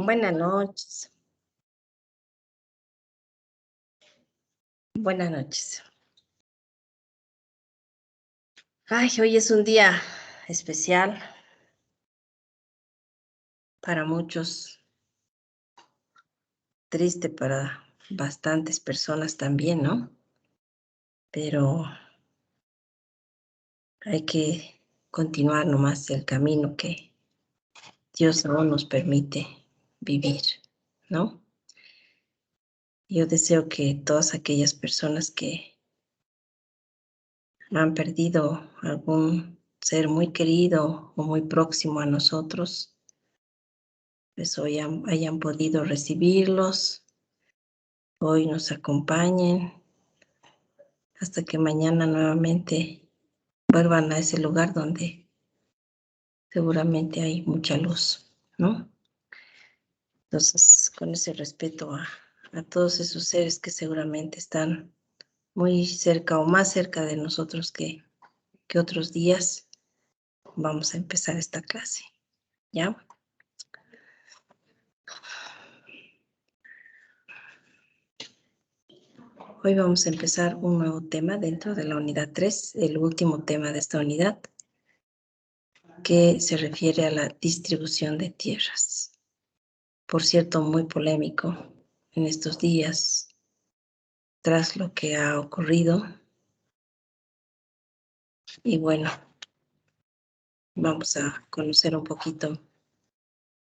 Buenas noches. Buenas noches. Ay, hoy es un día especial para muchos, triste para bastantes personas también, ¿no? Pero hay que continuar nomás el camino que Dios aún nos permite vivir, ¿no? Yo deseo que todas aquellas personas que han perdido algún ser muy querido o muy próximo a nosotros, pues hoy hayan podido recibirlos, hoy nos acompañen, hasta que mañana nuevamente vuelvan a ese lugar donde seguramente hay mucha luz, ¿no? Entonces, con ese respeto a todos esos seres que seguramente están muy cerca o más cerca de nosotros que otros días, vamos a empezar esta clase, ¿ya? Hoy vamos a empezar un nuevo tema dentro de la unidad 3, el último tema de esta unidad, que se refiere a la distribución de tierras. Por cierto, muy polémico en estos días, tras lo que ha ocurrido. Y bueno, vamos a conocer un poquito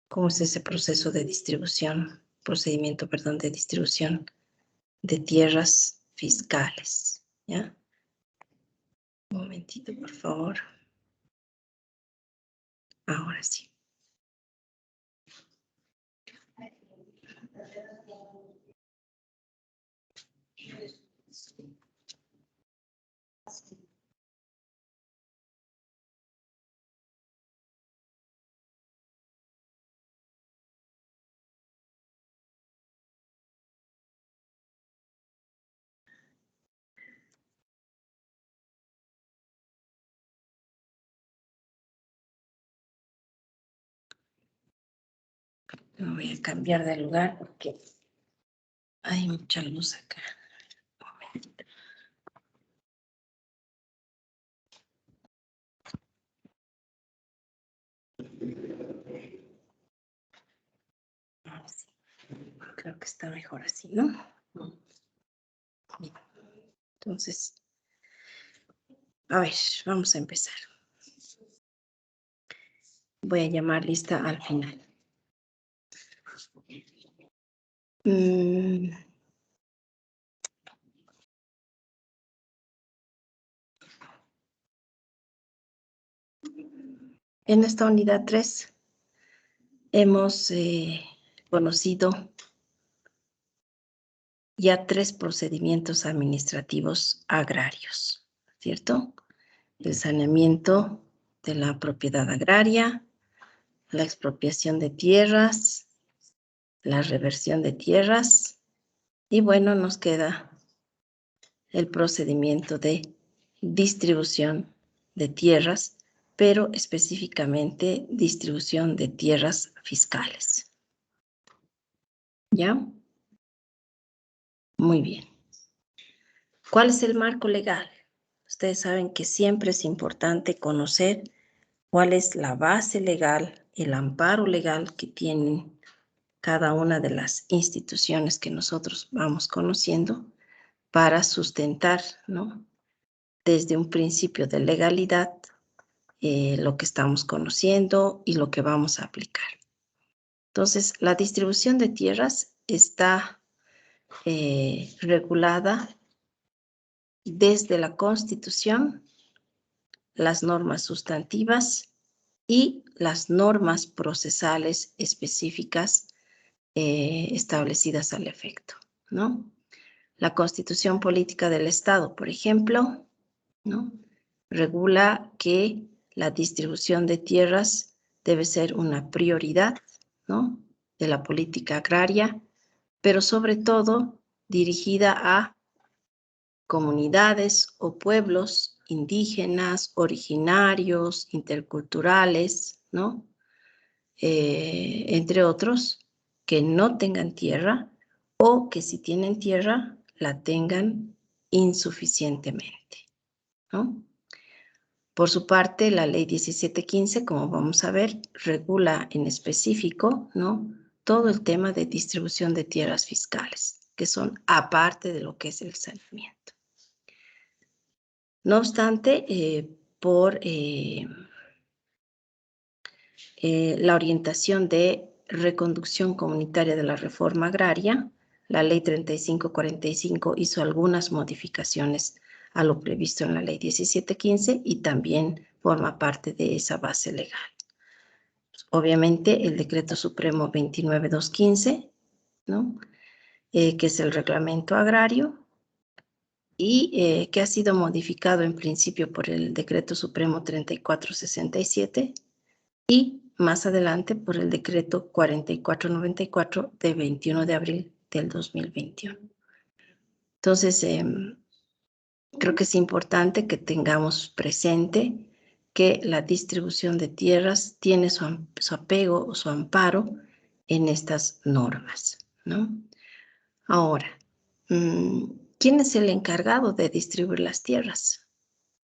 cómo es ese proceso de distribución, procedimiento, perdón, de distribución de tierras fiscales, ¿ya? Un momentito, por favor. Ahora sí. Me voy a cambiar de lugar porque hay mucha luz acá. Un momentito. Ahora sí. Creo que está mejor así, ¿no? Bien. Entonces, a ver, vamos a empezar. Voy a llamar lista al final. En esta unidad 3 hemos conocido ya 3 procedimientos administrativos agrarios, ¿cierto? El saneamiento de la propiedad agraria, la expropiación de tierras, la reversión de tierras y bueno, nos queda el procedimiento de distribución de tierras, pero específicamente distribución de tierras fiscales. ¿Ya? Muy bien. ¿Cuál es el marco legal? Ustedes saben que siempre es importante conocer cuál es la base legal, el amparo legal que tienen cada una de las instituciones que nosotros vamos conociendo para sustentar, ¿no? Desde un principio de legalidad lo que estamos conociendo y lo que vamos a aplicar. Entonces, la distribución de tierras está regulada desde la Constitución, las normas sustantivas y las normas procesales específicas establecidas al efecto, ¿no? La Constitución Política del Estado, por ejemplo, ¿no? Regula que la distribución de tierras debe ser una prioridad, ¿no? De la política agraria, pero sobre todo dirigida a comunidades o pueblos indígenas, originarios, interculturales, ¿no? Entre otros, que no tengan tierra o que si tienen tierra la tengan insuficientemente, ¿no? Por su parte, la ley 1715, como vamos a ver, regula en específico, ¿no?, todo el tema de distribución de tierras fiscales, que son aparte de lo que es el saneamiento. No obstante, por la orientación de reconducción comunitaria de la reforma agraria, la ley 3545 hizo algunas modificaciones a lo previsto en la ley 1715 y también forma parte de esa base legal. Obviamente, el decreto supremo 29215, ¿no?, que es el reglamento agrario, y que ha sido modificado en principio por el decreto supremo 3467 y más adelante por el decreto 4494 de 21 de abril del 2021. Entonces, creo que es importante que tengamos presente que la distribución de tierras tiene su apego o su amparo en estas normas, ¿no? Ahora, ¿quién es el encargado de distribuir las tierras,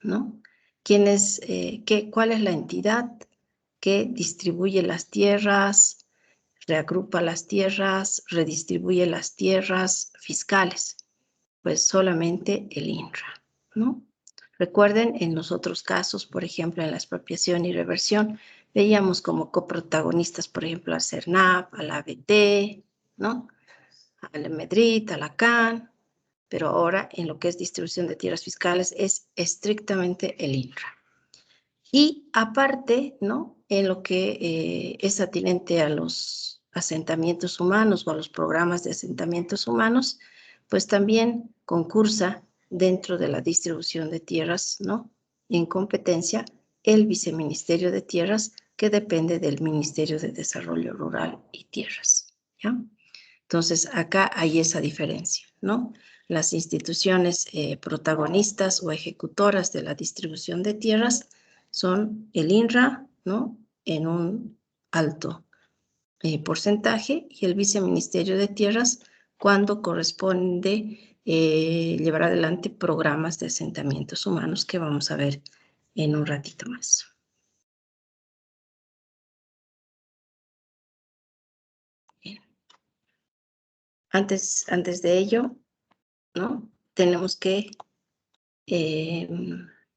¿no? ¿Cuál es la entidad que distribuye las tierras, reagrupa las tierras, redistribuye las tierras fiscales? Pues solamente el INRA, ¿no? Recuerden, en los otros casos, por ejemplo, en la expropiación y reversión, veíamos como coprotagonistas, por ejemplo, al CERNAP, a la ABT, ¿no?, al MEDRIT, a la CAN, pero ahora en lo que es distribución de tierras fiscales es estrictamente el INRA. Y aparte, ¿no?, en lo que es atinente a los asentamientos humanos o a los programas de asentamientos humanos, pues también concursa dentro de la distribución de tierras, ¿no?, en competencia el Viceministerio de Tierras, que depende del Ministerio de Desarrollo Rural y Tierras, ¿ya? Entonces, acá hay esa diferencia, ¿no? Las instituciones protagonistas o ejecutoras de la distribución de tierras son el INRA, ¿no?, en un alto porcentaje, y el Viceministerio de Tierras cuando corresponde llevar adelante programas de asentamientos humanos que vamos a ver en un ratito más. Bien. Antes de ello, ¿no?, tenemos que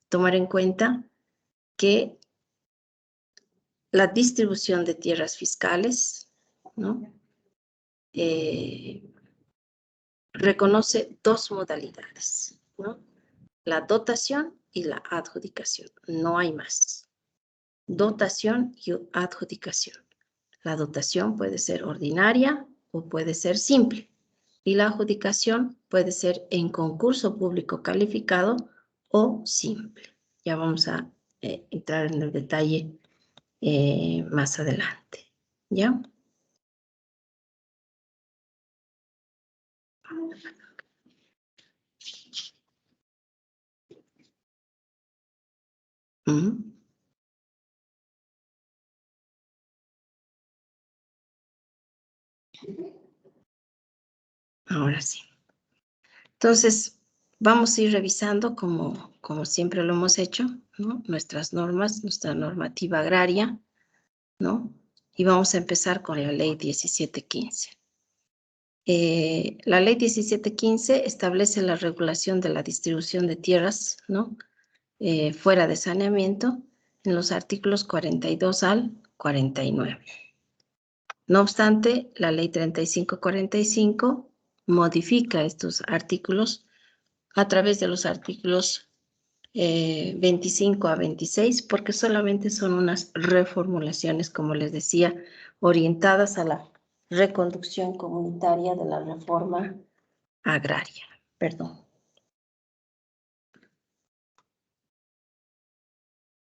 tomar en cuenta que la distribución de tierras fiscales, ¿no?, reconoce dos modalidades, ¿no?, la dotación y la adjudicación. No hay más. Dotación y adjudicación. La dotación puede ser ordinaria o puede ser simple, y la adjudicación puede ser en concurso público calificado o simple. Ya vamos a entrar en el detalle más adelante, ¿ya? Ahora sí. Entonces, vamos a ir revisando como siempre lo hemos hecho, ¿no?, nuestras normas, nuestra normativa agraria, ¿no? Y vamos a empezar con la ley 1715. La ley 1715 establece la regulación de la distribución de tierras, ¿no?, fuera de saneamiento en los artículos 42 al 49. No obstante, la ley 3545 modifica estos artículos a través de los artículos 25 a 26, porque solamente son unas reformulaciones, como les decía, orientadas a la reconducción comunitaria de la reforma agraria. Perdón.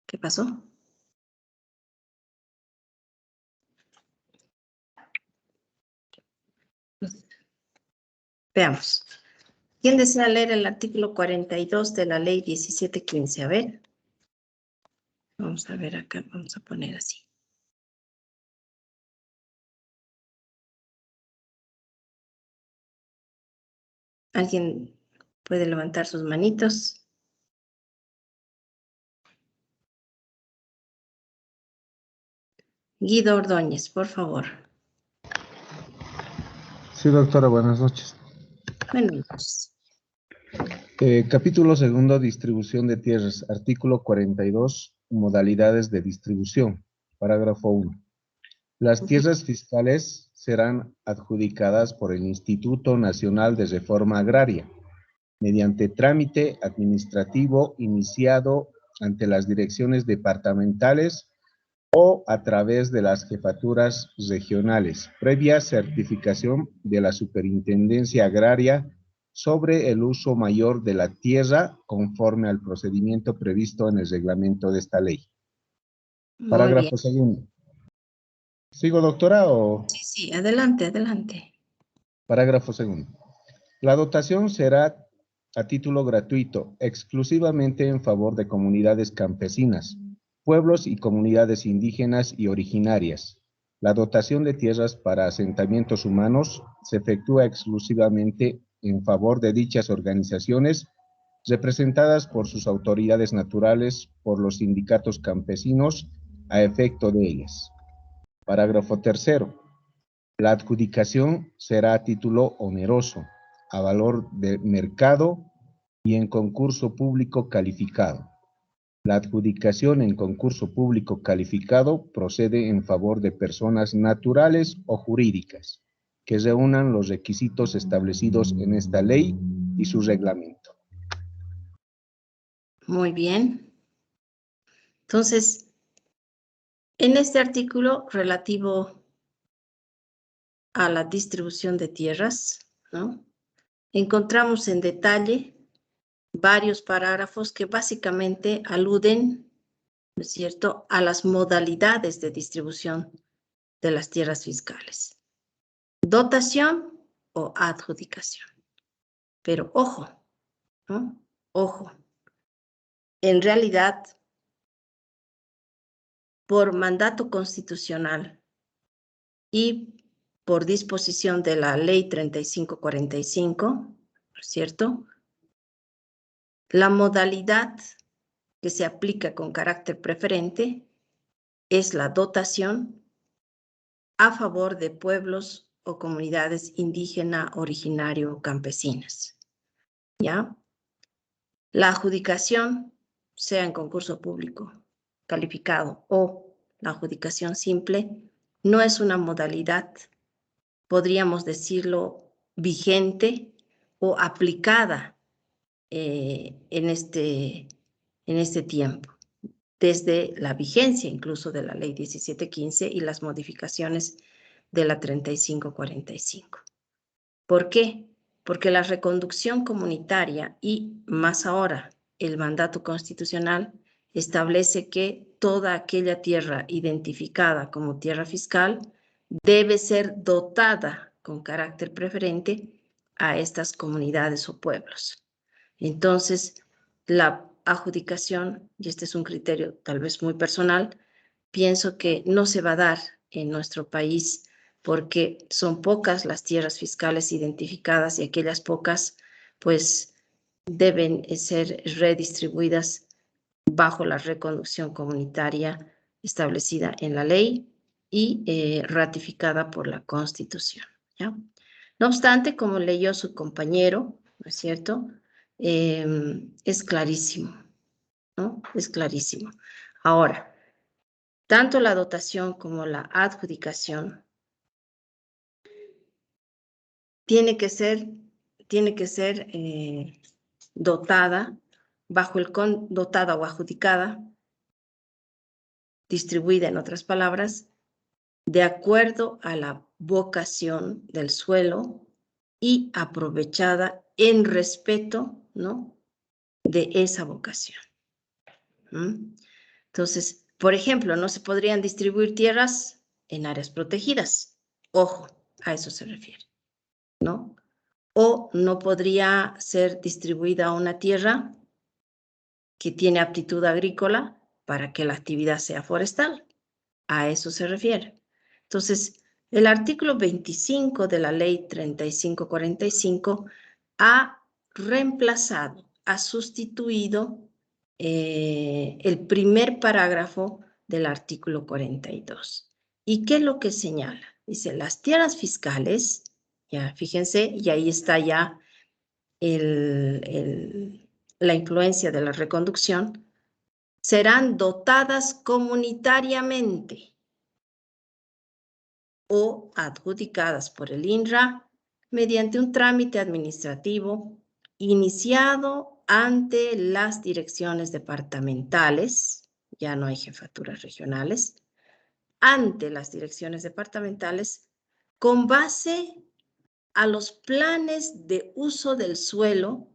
¿Qué pasó? Veamos. ¿Quién desea leer el artículo 42 de la ley 1715? A ver. Vamos a ver acá, vamos a poner así. ¿Alguien puede levantar sus manitos? Guido Ordóñez, por favor. Sí, doctora, buenas noches. Buenas noches. Capítulo segundo, distribución de tierras. Artículo 42, modalidades de distribución. Parágrafo 1. Las tierras fiscales serán adjudicadas por el Instituto Nacional de Reforma Agraria, mediante trámite administrativo iniciado ante las direcciones departamentales o a través de las jefaturas regionales, previa certificación de la Superintendencia Agraria sobre el uso mayor de la tierra conforme al procedimiento previsto en el reglamento de esta ley. Muy Parágrafo bien. segundo. ¿Sigo, doctora, o...? Sí, adelante, adelante. Parágrafo segundo. La dotación será a título gratuito, exclusivamente en favor de comunidades campesinas, pueblos y comunidades indígenas y originarias. La dotación de tierras para asentamientos humanos se efectúa exclusivamente en favor de dichas organizaciones, representadas por sus autoridades naturales, por los sindicatos campesinos, a efecto de ellas. Parágrafo tercero. La adjudicación será a título oneroso, a valor de mercado y en concurso público calificado. La adjudicación en concurso público calificado procede en favor de personas naturales o jurídicas que reúnan los requisitos establecidos en esta ley y su reglamento. Muy bien. Entonces, en este artículo relativo a la distribución de tierras, ¿no?, encontramos en detalle varios parágrafos que básicamente aluden, ¿no es cierto?, a las modalidades de distribución de las tierras fiscales. Dotación o adjudicación. Pero ojo, ¿no? Ojo. En realidad, por mandato constitucional y por disposición de la Ley 3545, ¿no es cierto?, la modalidad que se aplica con carácter preferente es la dotación a favor de pueblos o comunidades indígena, originario o campesinas, ¿ya? La adjudicación, sea en concurso público calificado o la adjudicación simple, no es una modalidad, podríamos decirlo, vigente o aplicada en este tiempo, desde la vigencia incluso de la Ley 1715 y las modificaciones de la 3545. ¿Por qué? Porque la reconducción comunitaria y, más ahora, el mandato constitucional establece que toda aquella tierra identificada como tierra fiscal debe ser dotada con carácter preferente a estas comunidades o pueblos. Entonces, la adjudicación, y este es un criterio tal vez muy personal, pienso que no se va a dar en nuestro país porque son pocas las tierras fiscales identificadas y aquellas pocas, pues, deben ser redistribuidas bajo la reconducción comunitaria establecida en la ley y ratificada por la Constitución, ¿ya? No obstante, como leyó su compañero, ¿no es cierto?, es clarísimo, ¿no? Es clarísimo. Ahora, tanto la dotación como la adjudicación tiene que ser dotada dotada o adjudicada, distribuida en otras palabras, de acuerdo a la vocación del suelo y aprovechada en respeto, ¿no?, de esa vocación. Entonces, por ejemplo, no se podrían distribuir tierras en áreas protegidas. Ojo, a eso se refiere, ¿no? O no podría ser distribuida una tierra que tiene aptitud agrícola para que la actividad sea forestal. A eso se refiere. Entonces, el artículo 25 de la Ley 3545 ha reemplazado, ha sustituido el primer parágrafo del artículo 42. ¿Y qué es lo que señala? Dice, las tierras fiscales, ya fíjense, y ahí está ya la influencia de la reconducción, serán dotadas comunitariamente o adjudicadas por el INRA mediante un trámite administrativo iniciado ante las direcciones departamentales, ya no hay jefaturas regionales, ante las direcciones departamentales, con base a los planes de uso del suelo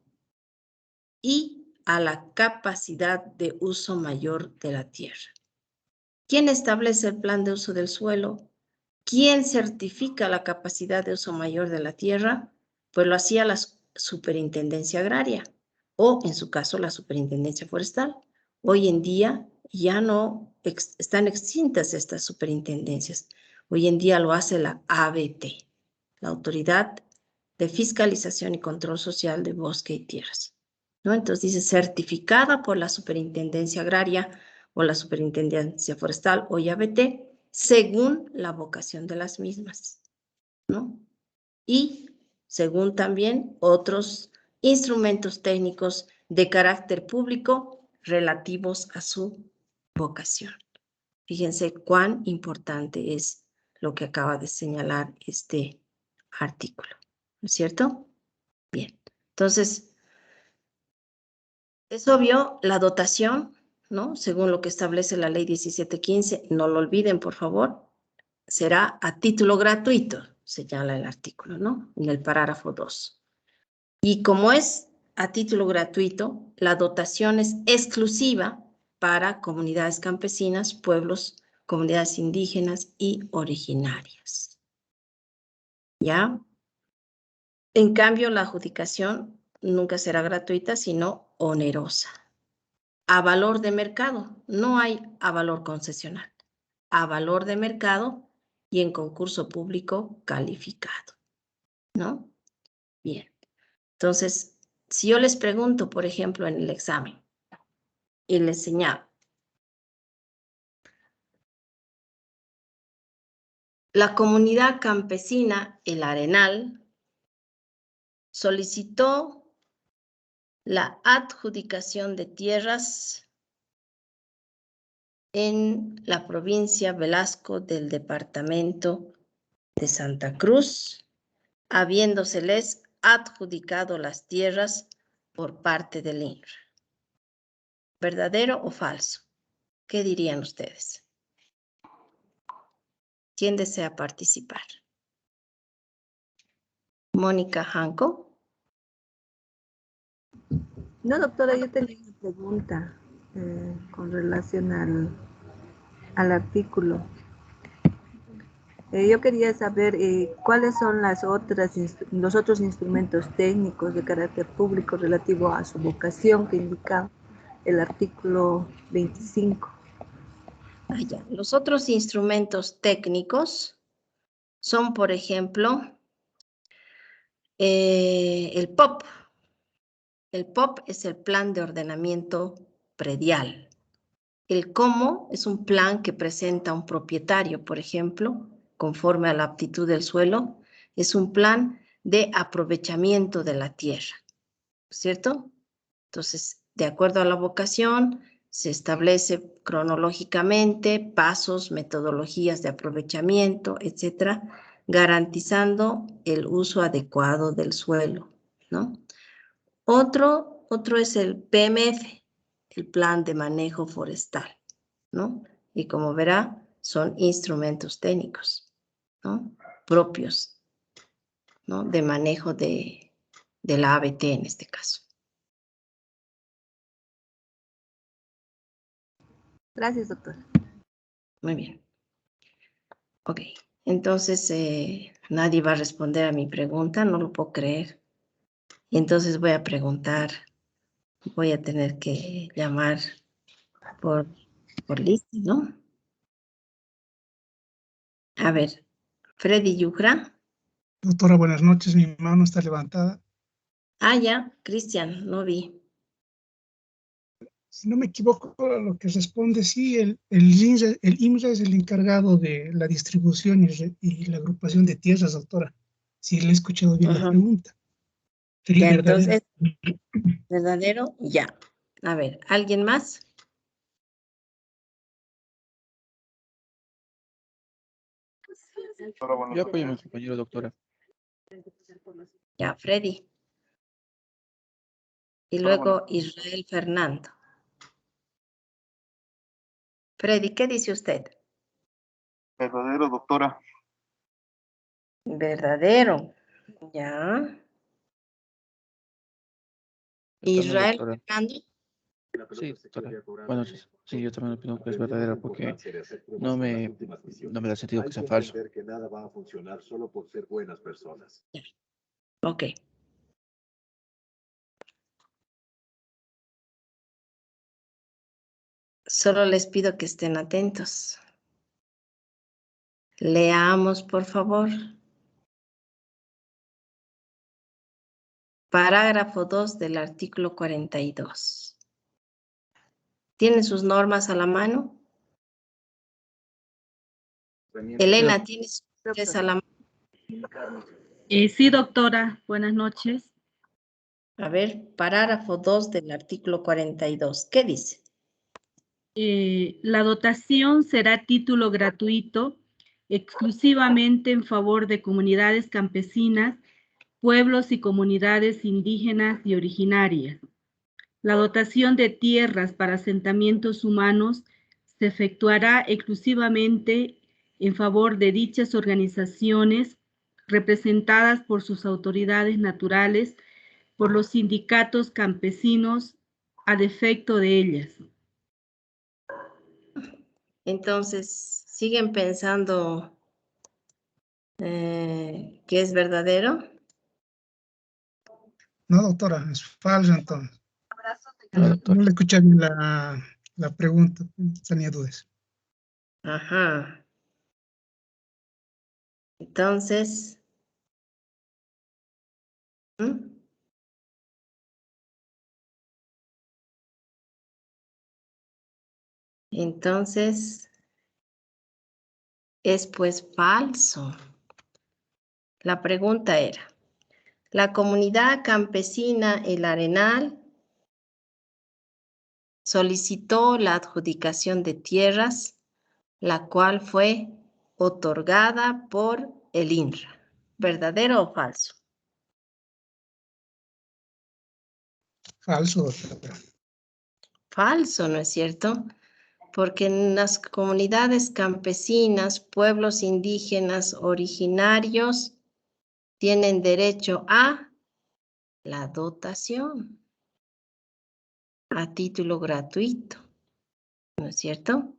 y a la capacidad de uso mayor de la tierra. ¿Quién establece el plan de uso del suelo? ¿Quién certifica la capacidad de uso mayor de la tierra? Pues lo hacía la Superintendencia Agraria o, en su caso, la Superintendencia Forestal. Hoy en día ya no están extintas estas superintendencias. Hoy en día lo hace la ABT, la Autoridad de Fiscalización y Control Social de Bosque y Tierras, ¿no? Entonces dice certificada por la Superintendencia Agraria o la Superintendencia Forestal o IABT, según la vocación de las mismas, ¿no? Y según también otros instrumentos técnicos de carácter público relativos a su vocación. Fíjense cuán importante es lo que acaba de señalar este artículo, ¿no es cierto? Bien, entonces, es obvio, la dotación, ¿no? Según lo que establece la ley 1715, no lo olviden, por favor, será a título gratuito, señala el artículo, ¿no? En el parágrafo 2. Y como es a título gratuito, la dotación es exclusiva para comunidades campesinas, pueblos, comunidades indígenas y originarias. ¿Ya? En cambio, la adjudicación nunca será gratuita, sino onerosa. A valor de mercado, no hay a valor concesional. A valor de mercado y en concurso público calificado, ¿no? Bien, entonces, si yo les pregunto, por ejemplo, en el examen, y les señalo, la comunidad campesina El Arenal solicitó la adjudicación de tierras en la provincia Velasco del departamento de Santa Cruz, habiéndoseles adjudicado las tierras por parte del INRA. ¿Verdadero o falso? ¿Qué dirían ustedes? ¿Quién desea participar? Mónica Janco. No, doctora, yo tenía una pregunta con relación al artículo. Yo quería saber cuáles son los otros instrumentos técnicos de carácter público relativo a su vocación que indica el artículo 25. Los otros instrumentos técnicos son, por ejemplo, el POP. El POP es el Plan de Ordenamiento Predial. El COMO es un plan que presenta un propietario, por ejemplo, conforme a la aptitud del suelo. Es un plan de aprovechamiento de la tierra, ¿cierto? Entonces, de acuerdo a la vocación, se establece cronológicamente pasos, metodologías de aprovechamiento, etcétera, garantizando el uso adecuado del suelo, ¿no? Otro es el PMF, el Plan de Manejo Forestal, ¿no? Y como verá, son instrumentos técnicos, ¿no? Propios, ¿no? De manejo de la ABT en este caso. Gracias, doctora. Muy bien. Ok, entonces nadie va a responder a mi pregunta, no lo puedo creer. Entonces voy a preguntar, voy a tener que llamar por lista, ¿no? A ver, Freddy Yucra. Doctora, buenas noches. Mi mano está levantada. Ah, ya, Cristian, no vi. Si no me equivoco, lo que responde sí, el IMRA es el encargado de la distribución y la agrupación de tierras, doctora. Si le he escuchado bien la Ajá. pregunta. Sería Ya, verdadero. entonces, verdadero, ya. A ver, ¿alguien más? Yo apoyo a mi compañero, doctora. Ya, Freddy. Y luego Israel Fernando. Freddy, ¿qué dice usted? Verdadero, doctora. Verdadero. Ya. Yo también, Israel doctora. Fernando. Sí, doctora. Bueno, sí, yo también opino que es verdadero porque no me da sentido que sea falso. Que nada va a funcionar solo por ser buenas personas. Ok. Solo les pido que estén atentos. Leamos, por favor. Parágrafo 2 del artículo 42. ¿Tienen sus normas a la mano? Elena, ¿tienes sus a la mano? Sí, doctora, buenas noches. A ver, parágrafo 2 del artículo 42. ¿Qué dice? La dotación será título gratuito exclusivamente en favor de comunidades campesinas, pueblos y comunidades indígenas y originarias. La dotación de tierras para asentamientos humanos se efectuará exclusivamente en favor de dichas organizaciones representadas por sus autoridades naturales, por los sindicatos campesinos a defecto de ellas. Entonces, ¿siguen pensando que es verdadero? No, doctora, es falso entonces. No, doctor. No le escuché bien la pregunta, tenía dudas. Ajá. Entonces, ¿mm? Entonces, es pues falso. La pregunta era, la comunidad campesina El Arenal solicitó la adjudicación de tierras, la cual fue otorgada por el INRA. ¿Verdadero o falso? Falso, doctora. Falso, ¿no es cierto? Porque en las comunidades campesinas, pueblos indígenas originarios tienen derecho a la dotación, a título gratuito, ¿no es cierto?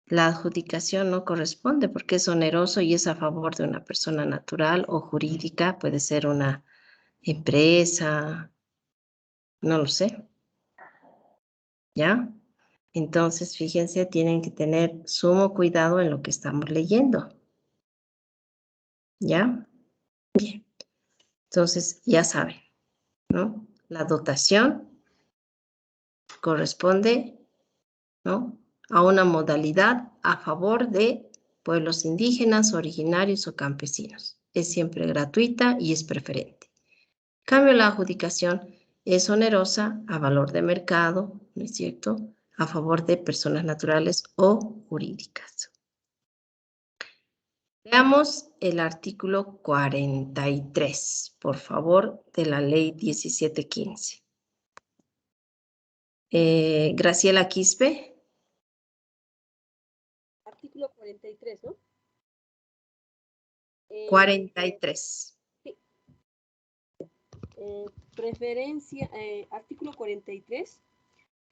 La adjudicación no corresponde porque es oneroso y es a favor de una persona natural o jurídica, puede ser una empresa, no lo sé, ¿ya? Entonces, fíjense, tienen que tener sumo cuidado en lo que estamos leyendo, ¿ya? Bien, entonces ya saben, ¿no? La dotación corresponde, ¿no?, a una modalidad a favor de pueblos indígenas, originarios o campesinos. Es siempre gratuita y es preferente. En cambio, la adjudicación es onerosa a valor de mercado, ¿no es cierto?, a favor de personas naturales o jurídicas. Veamos el artículo 43, por favor, de la ley 1715. Graciela Quispe. Artículo 43, ¿no? 43. Sí. Artículo 43.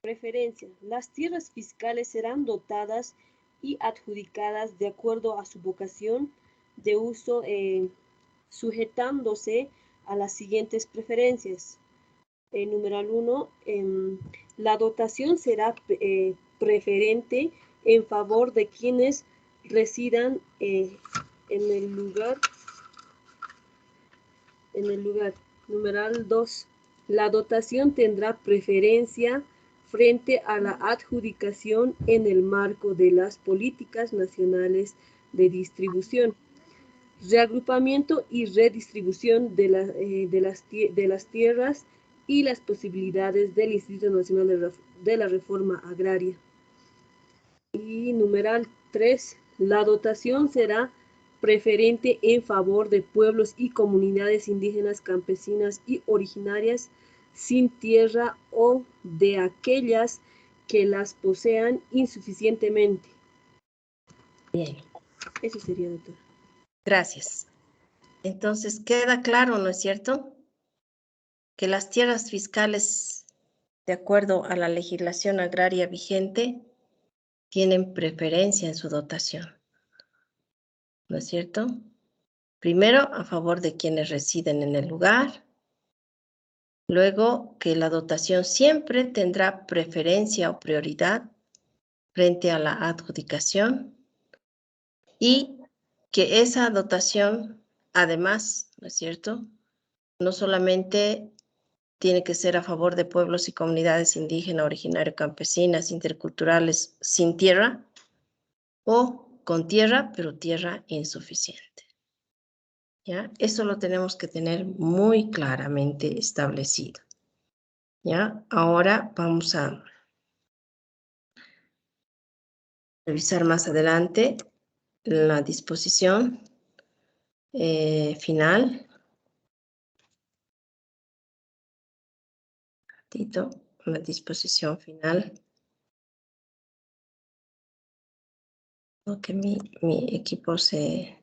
Preferencia. Las tierras fiscales serán dotadas y adjudicadas de acuerdo a su vocación de uso, sujetándose a las siguientes preferencias. Numeral 1. La dotación será preferente en favor de quienes residan en el lugar. Numeral 2. La dotación tendrá preferencia frente a la adjudicación en el marco de las políticas nacionales de distribución, reagrupamiento y redistribución de las tierras y las posibilidades del Instituto Nacional de la Reforma Agraria. Y numeral 3. La dotación será preferente en favor de pueblos y comunidades indígenas, campesinas y originarias sin tierra o de aquellas que las posean insuficientemente. Bien, Eso sería, doctora. gracias. Entonces, queda claro, ¿no es cierto?, que las tierras fiscales, de acuerdo a la legislación agraria vigente, tienen preferencia en su dotación, ¿no es cierto? Primero, a favor de quienes residen en el lugar. Luego, que la dotación siempre tendrá preferencia o prioridad frente a la adjudicación. Y que esa dotación, además, ¿no es cierto?, no solamente tiene que ser a favor de pueblos y comunidades indígenas, originarias, campesinas, interculturales, sin tierra, o con tierra, pero tierra insuficiente. ¿Ya? Eso lo tenemos que tener muy claramente establecido. ¿Ya? Ahora vamos a revisar más adelante la disposición final. La disposición final. Que mi equipo se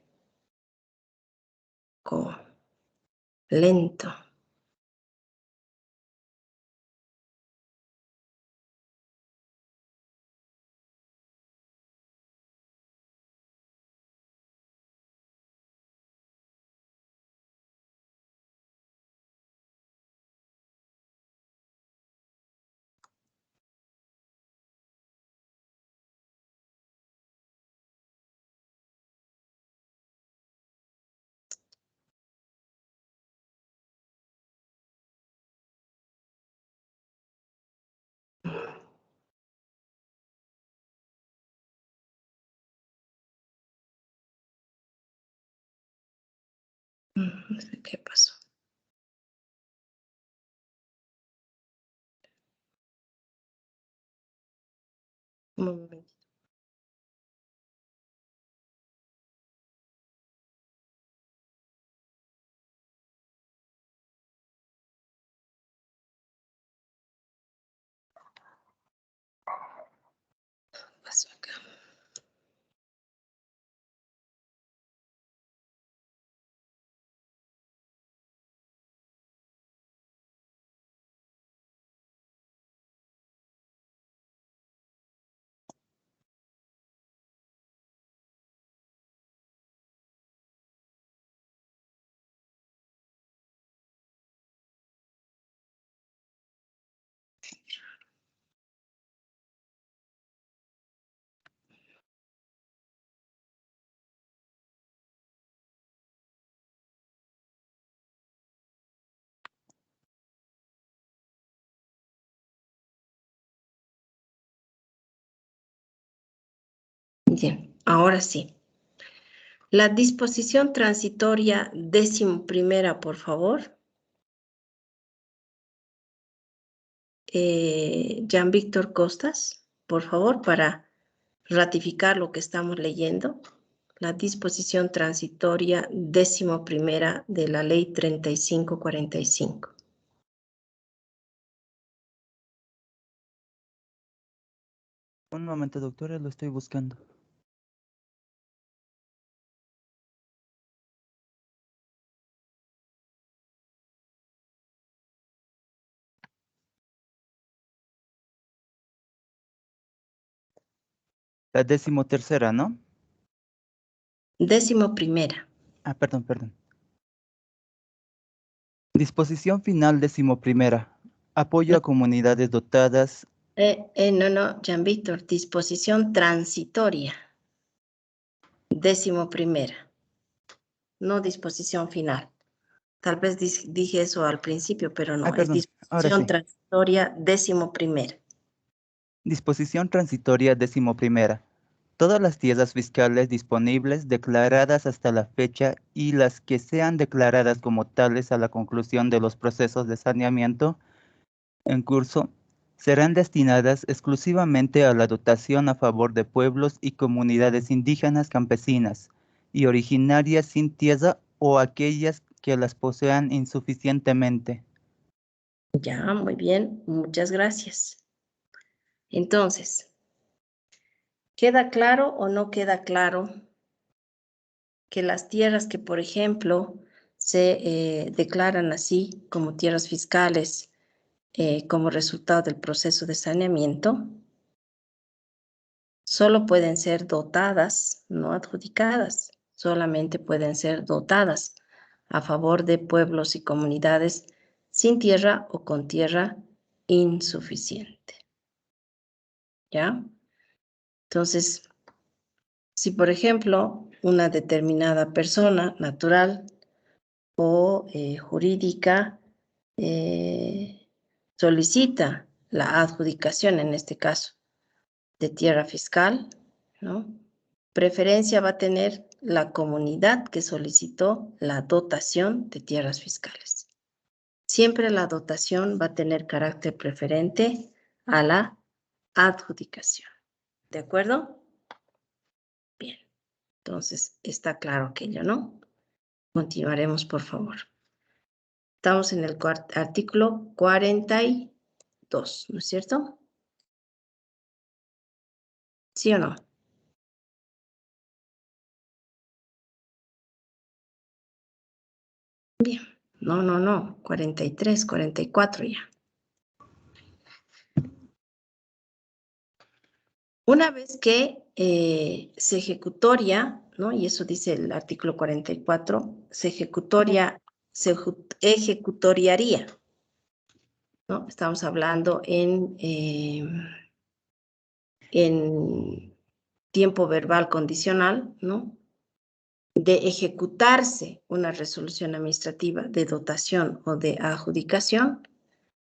lento. No sé qué pasó. Un momento. ¿Qué pasó acá? Bien, ahora sí. La disposición transitoria 11ª, por favor. Jean Víctor Costas, por favor, para ratificar lo que estamos leyendo. La disposición transitoria 11ª de la Ley 3545. Un momento, doctora, lo estoy buscando. La 13ª, ¿no? 11ª. Perdón. Disposición final 11ª. Apoyo a comunidades dotadas. No, Jean Víctor, disposición transitoria 11ª, no disposición final. Tal vez dije eso al principio, pero no, Ay, es perdón, ahora disposición sí. transitoria 11ª. Disposición transitoria 11ª. Todas las tierras fiscales disponibles declaradas hasta la fecha y las que sean declaradas como tales a la conclusión de los procesos de saneamiento en curso serán destinadas exclusivamente a la dotación a favor de pueblos y comunidades indígenas campesinas y originarias sin tierra o aquellas que las posean insuficientemente. Ya, muy bien, muchas gracias. Entonces, ¿queda claro o no queda claro que las tierras que, por ejemplo, se declaran así como tierras fiscales como resultado del proceso de saneamiento, solo pueden ser dotadas, no adjudicadas, solamente pueden ser dotadas a favor de pueblos y comunidades sin tierra o con tierra insuficiente? ¿Ya? Entonces, si por ejemplo una determinada persona natural o jurídica solicita la adjudicación, en este caso, de tierra fiscal, ¿no? Preferencia va a tener la comunidad que solicitó la dotación de tierras fiscales. Siempre la dotación va a tener carácter preferente a la adjudicación. ¿De acuerdo? Bien. Entonces, está claro aquello, ¿no? Continuaremos, por favor. Estamos en el artículo 42, ¿no es cierto? ¿Sí o no? Bien. No. 43, 44 ya. Una vez que se ejecutoria, ¿no? Y eso dice el artículo 44, se ejecutoriaría, ¿no? Estamos hablando en tiempo verbal condicional, ¿no? De ejecutarse una resolución administrativa de dotación o de adjudicación,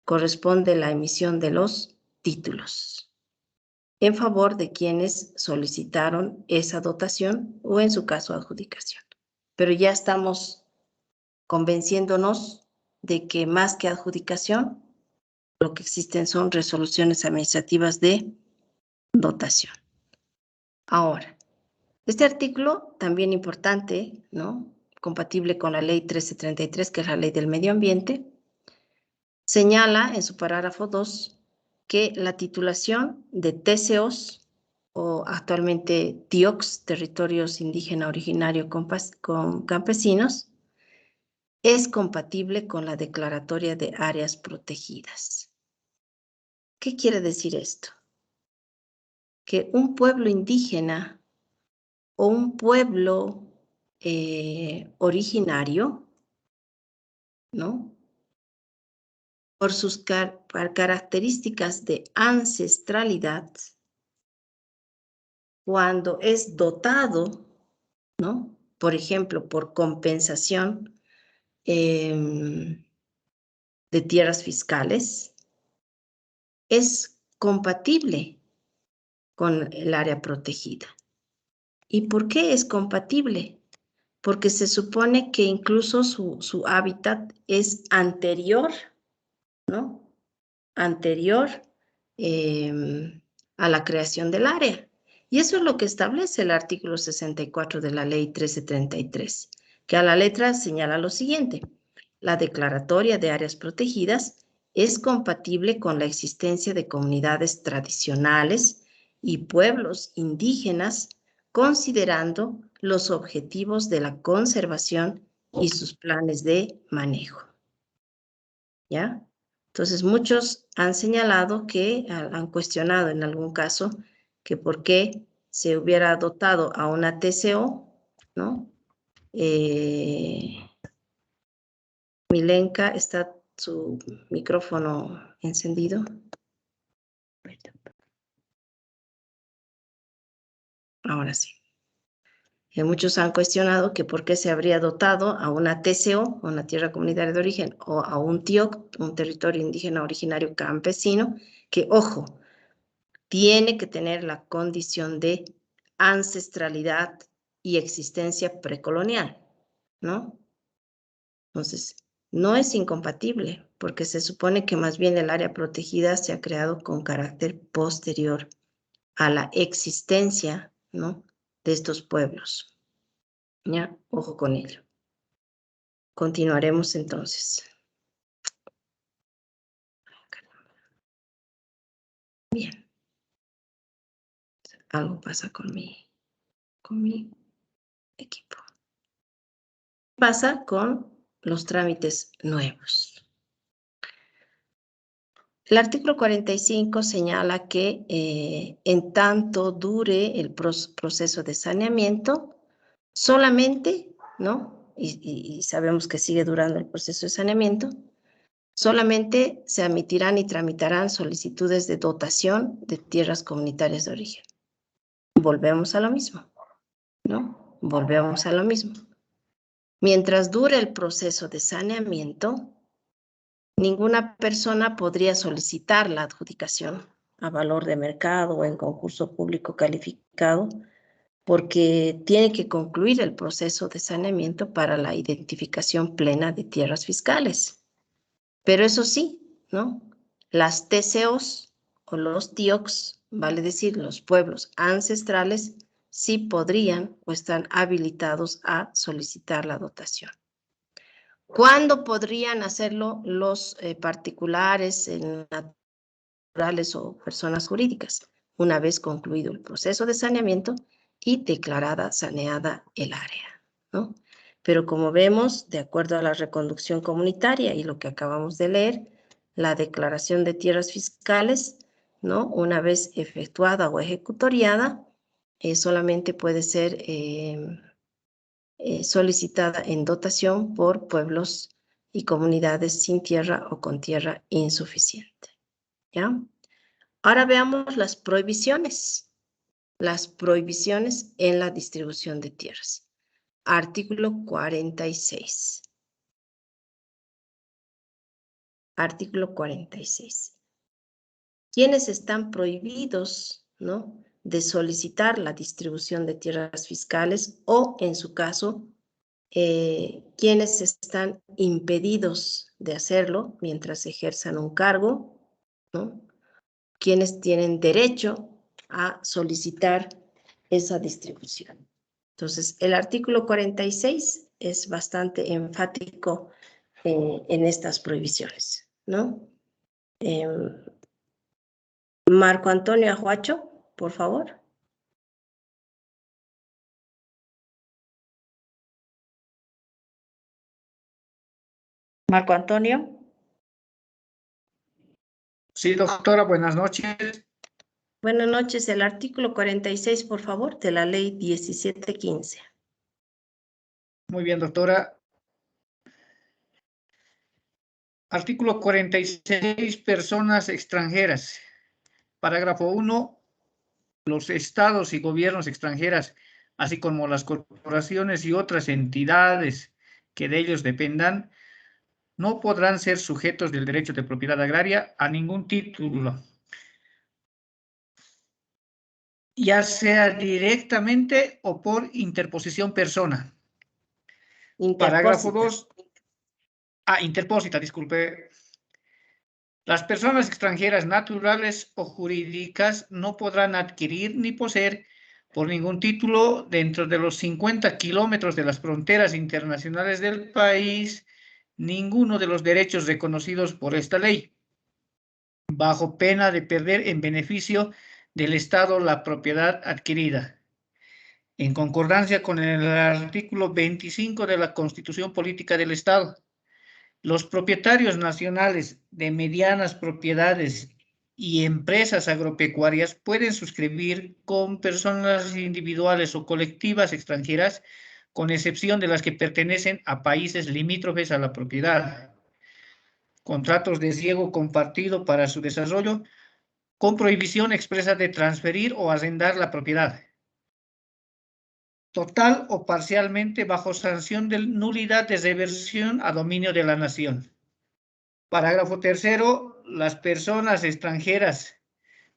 corresponde la emisión de los títulos en favor de quienes solicitaron esa dotación o en su caso adjudicación. Pero ya estamos convenciéndonos de que más que adjudicación, lo que existen son resoluciones administrativas de dotación. Ahora, este artículo, también importante, ¿no? Compatible con la ley 1333, que es la ley del medio ambiente, señala en su parágrafo 2 que la titulación de TCOs, o actualmente TIOCs, territorios indígena originario con campesinos, es compatible con la declaratoria de áreas protegidas. ¿Qué quiere decir esto? Que un pueblo indígena o un pueblo originario, ¿no? Por sus características de ancestralidad, cuando es dotado, ¿no? Por ejemplo, por compensación de tierras fiscales, es compatible con el área protegida. ¿Y por qué es compatible? Porque se supone que incluso su hábitat es anterior, ¿no? Anterior a la creación del área. Y eso es lo que establece el artículo 64 de la ley 1333, que a la letra señala lo siguiente: la declaratoria de áreas protegidas es compatible con la existencia de comunidades tradicionales y pueblos indígenas, considerando los objetivos de la conservación y sus planes de manejo. ¿Ya? Entonces, muchos han señalado que, han cuestionado en algún caso, que por qué se hubiera dotado a una TCO, ¿no? Milenka, ¿está su micrófono encendido? Ahora sí. Muchos han cuestionado que por qué se habría dotado a una TCO, una tierra comunitaria de origen, o a un TIOC, un territorio indígena originario campesino, que, ojo, tiene que tener la condición de ancestralidad y existencia precolonial, ¿no? Entonces, no es incompatible, porque se supone que más bien el área protegida se ha creado con carácter posterior a la existencia, ¿no?, de estos pueblos. ¿Ya? Ojo con ello. Continuaremos entonces. Bien. Algo pasa con mi equipo. ¿Qué pasa con los trámites nuevos? El artículo 45 señala que en tanto dure el proceso de saneamiento, solamente, ¿no? Y sabemos que sigue durando el proceso de saneamiento, solamente se admitirán y tramitarán solicitudes de dotación de tierras comunitarias de origen. Volvemos a lo mismo, ¿no? Volvemos a lo mismo. Mientras dure el proceso de saneamiento, ninguna persona podría solicitar la adjudicación a valor de mercado o en concurso público calificado, porque tiene que concluir el proceso de saneamiento para la identificación plena de tierras fiscales. Pero eso sí, ¿no? Las TCOs o los TIOCs, vale decir, los pueblos ancestrales, sí podrían o están habilitados a solicitar la dotación. ¿Cuándo podrían hacerlo los particulares, naturales o personas jurídicas? Una vez concluido el proceso de saneamiento y declarada saneada el área, ¿no? Pero como vemos, de acuerdo a la reconducción comunitaria y lo que acabamos de leer, la declaración de tierras fiscales, ¿no?, una vez efectuada o ejecutoriada, solamente puede ser solicitada en dotación por pueblos y comunidades sin tierra o con tierra insuficiente. ¿Ya? Ahora veamos las prohibiciones en la distribución de tierras. Artículo 46. Artículo 46. ¿Quiénes están prohibidos, ¿no?, de solicitar la distribución de tierras fiscales o, en su caso, quienes están impedidos de hacerlo mientras ejerzan un cargo, ¿no? Quienes tienen derecho a solicitar esa distribución? Entonces, el artículo 46 es bastante enfático en estas prohibiciones, ¿no? Marco Antonio Ajuacho, por favor. Marco Antonio. Sí, doctora, buenas noches. Buenas noches. El artículo 46, por favor, de la ley 1715. Muy bien, doctora. Artículo 46, personas extranjeras. Parágrafo 1. Los estados y gobiernos extranjeras, así como las corporaciones y otras entidades que de ellos dependan, no podrán ser sujetos del derecho de propiedad agraria a ningún título, ya sea directamente o por interposición persona. Parágrafo 2. Interpósita, disculpe. Las personas extranjeras naturales o jurídicas no podrán adquirir ni poseer por ningún título dentro de los 50 kilómetros de las fronteras internacionales del país ninguno de los derechos reconocidos por esta ley, bajo pena de perder en beneficio del Estado la propiedad adquirida. En concordancia con el artículo 25 de la Constitución Política del Estado, los propietarios nacionales de medianas propiedades y empresas agropecuarias pueden suscribir con personas individuales o colectivas extranjeras, con excepción de las que pertenecen a países limítrofes a la propiedad, contratos de riego compartido para su desarrollo, con prohibición expresa de transferir o arrendar la propiedad. total o parcialmente bajo sanción de nulidad de reversión a dominio de la nación. Parágrafo tercero, las personas extranjeras,